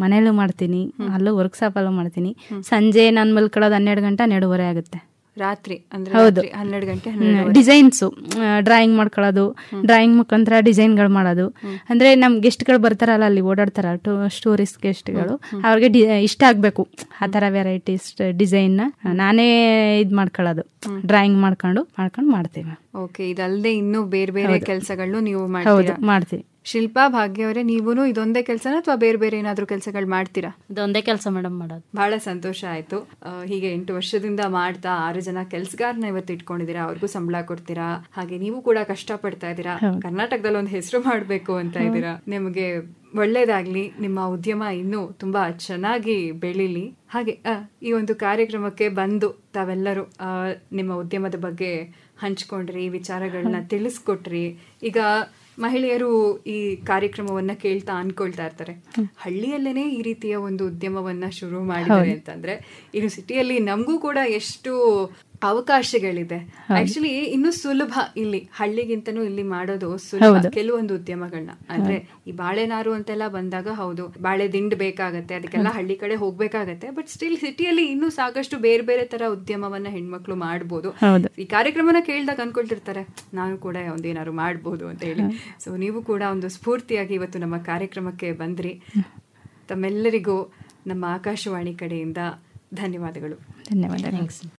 ಮನೇಲೂ ಮಾಡ್ತೀನಿ, ಅಲ್ಲೂ ವರ್ಕ್ಶಾಪಲ್ಲೂ ಮಾಡ್ತೀನಿ. ಸಂಜೆ ನಾನು ಮಲ್ಕೊಳ್ಳೋದು 12 ಗಂಟೆ 12:30 ಆಗುತ್ತೆ. ರಾತ್ರಿ ಅಂದ್ರೆ? ಹೌದು, 12 ಗಂಟೆ. ಡಿಸೈನ್ಸು ಡ್ರಾಯಿಂಗ್ ಮಾಡ್ಕೊಳ್ಳೋದು, ಡ್ರಾಯಿಂಗ್ ಮುಖಾಂತರ ಡಿಸೈನ್ಗಳು ಮಾಡೋದು. ಅಂದರೆ ನಮ್ಮ ಗೆಸ್ಟ್ಗಳು ಬರ್ತಾರಲ್ಲ, ಅಲ್ಲಿ ಓಡಾಡ್ತಾರ ಟೂರಿಸ್ಟ್ ಗೆಸ್ಟ್ಗಳು, ಅವ್ರಿಗೆ ಇಷ್ಟ ಆಗಬೇಕು ಆ ಥರ ವೆರೈಟೀಸ್ ಡಿಸೈನ್ನ ನಾನೇ ಇದು ಮಾಡ್ಕೊಳ್ಳೋದು, ಡ್ರಾಯಿಂಗ್ ಮಾಡ್ಕೊಂಡು ಮಾಡ್ತೀವಿ. ಓಕೆ, ಇದಲ್ಲದೆ ಇನ್ನೂ ಬೇರೆ ಬೇರೆ ಕೆಲಸಗಳನ್ನು ನೀವು ಮಾಡ್ತೀವಿ. ಶಿಲ್ಪಾ, ಭಾಗ್ಯ ಅವರೇ, ನೀವೂ ಇದೊಂದೇ ಕೆಲಸನ ಅಥವಾ ಬೇರೆ ಬೇರೆ ಏನಾದರೂ ಕೆಲಸಗಳು ಮಾಡ್ತೀರಾ? ಇದೊಂದೇ ಕೆಲಸ ಮೇಡಮ್ ಮಾಡೋದು. ಬಹಳ ಸಂತೋಷ ಆಯ್ತು. ಹೀಗೆ 8 ವರ್ಷದಿಂದ ಮಾಡ್ತಾ 6 ಜನ ಕೆಲಸಗಾರನ ಇವತ್ತು ಇಟ್ಕೊಂಡಿದ್ದೀರಾ, ಅವ್ರಿಗೂ ಸಂಬಳ ಕೊಡ್ತೀರಾ, ಹಾಗೆ ನೀವು ಕೂಡ ಕಷ್ಟ ಪಡ್ತಾ ಇದ್ದೀರಾ, ಕರ್ನಾಟಕದಲ್ಲಿ ಒಂದು ಹೆಸರು ಮಾಡಬೇಕು ಅಂತ ಇದ್ದೀರಾ. ನಿಮಗೆ ಒಳ್ಳೇದಾಗ್ಲಿ, ನಿಮ್ಮ ಉದ್ಯಮ ಇನ್ನೂ ತುಂಬಾ ಚೆನ್ನಾಗಿ ಬೆಳೀಲಿ. ಹಾಗೆ ಈ ಒಂದು ಕಾರ್ಯಕ್ರಮಕ್ಕೆ ಬಂದು ತಾವೆಲ್ಲರೂ ನಿಮ್ಮ ಉದ್ಯಮದ ಬಗ್ಗೆ ಹಂಚ್ಕೊಂಡ್ರಿ, ವಿಚಾರಗಳನ್ನ ತಿಳಿಸ್ಕೊಟ್ರಿ. ಈಗ ಮಹಿಳೆಯರು ಈ ಕಾರ್ಯಕ್ರಮವನ್ನ ಕೇಳ್ತಾ ಅನ್ಕೊಳ್ತಾ ಇರ್ತಾರೆ, ಹಳ್ಳಿಯಲ್ಲೇನೆ ಈ ರೀತಿಯ ಒಂದು ಉದ್ಯಮವನ್ನ ಶುರು ಮಾಡಿದ್ದಾರೆ ಅಂತಂದ್ರೆ ಇನ್ನು ಸಿಟಿಯಲ್ಲಿ ನಮಗೂ ಕೂಡ ಎಷ್ಟು ಅವಕಾಶಗಳಿದೆ. ಆಕ್ಚುಲಿ ಇನ್ನು ಸುಲಭ ಇಲ್ಲಿ, ಹಳ್ಳಿಗಿಂತನೂ ಇಲ್ಲಿ ಮಾಡೋದು ಸುಲಭ ಕೆಲವೊಂದು ಉದ್ಯಮಗಳನ್ನ. ಅಂದ್ರೆ ಈ ಬಾಳೆನಾರು ಅಂತೆಲ್ಲ ಬಂದಾಗ ಹೌದು, ಬಾಳೆ ದಿಂಡು ಬೇಕಾಗತ್ತೆ, ಅದಕ್ಕೆಲ್ಲ ಹಳ್ಳಿ ಕಡೆ ಹೋಗ್ಬೇಕಾಗತ್ತೆ. ಬಟ್ ಸ್ಟಿಲ್ ಸಿಟಿಯಲ್ಲಿ ಇನ್ನೂ ಸಾಕಷ್ಟು ಬೇರೆ ಬೇರೆ ತರ ಉದ್ಯಮವನ್ನ ಹೆಣ್ಮಕ್ಳು ಮಾಡ್ಬೋದು. ಈ ಕಾರ್ಯಕ್ರಮನ ಕೇಳಿದಾಗ ಅನ್ಕೊಳ್ತಿರ್ತಾರೆ, ನಾನು ಕೂಡ ಒಂದೇನಾದ್ರು ಮಾಡ್ಬೋದು ಅಂತ ಹೇಳಿ. ಸೊ ನೀವು ಕೂಡ ಒಂದು ಸ್ಫೂರ್ತಿಯಾಗಿ ಇವತ್ತು ನಮ್ಮ ಕಾರ್ಯಕ್ರಮಕ್ಕೆ ಬಂದ್ರಿ. ತಮ್ಮೆಲ್ಲರಿಗೂ ನಮ್ಮ ಆಕಾಶವಾಣಿ ಕಡೆಯಿಂದ ಧನ್ಯವಾದಗಳು. ಧನ್ಯವಾದ.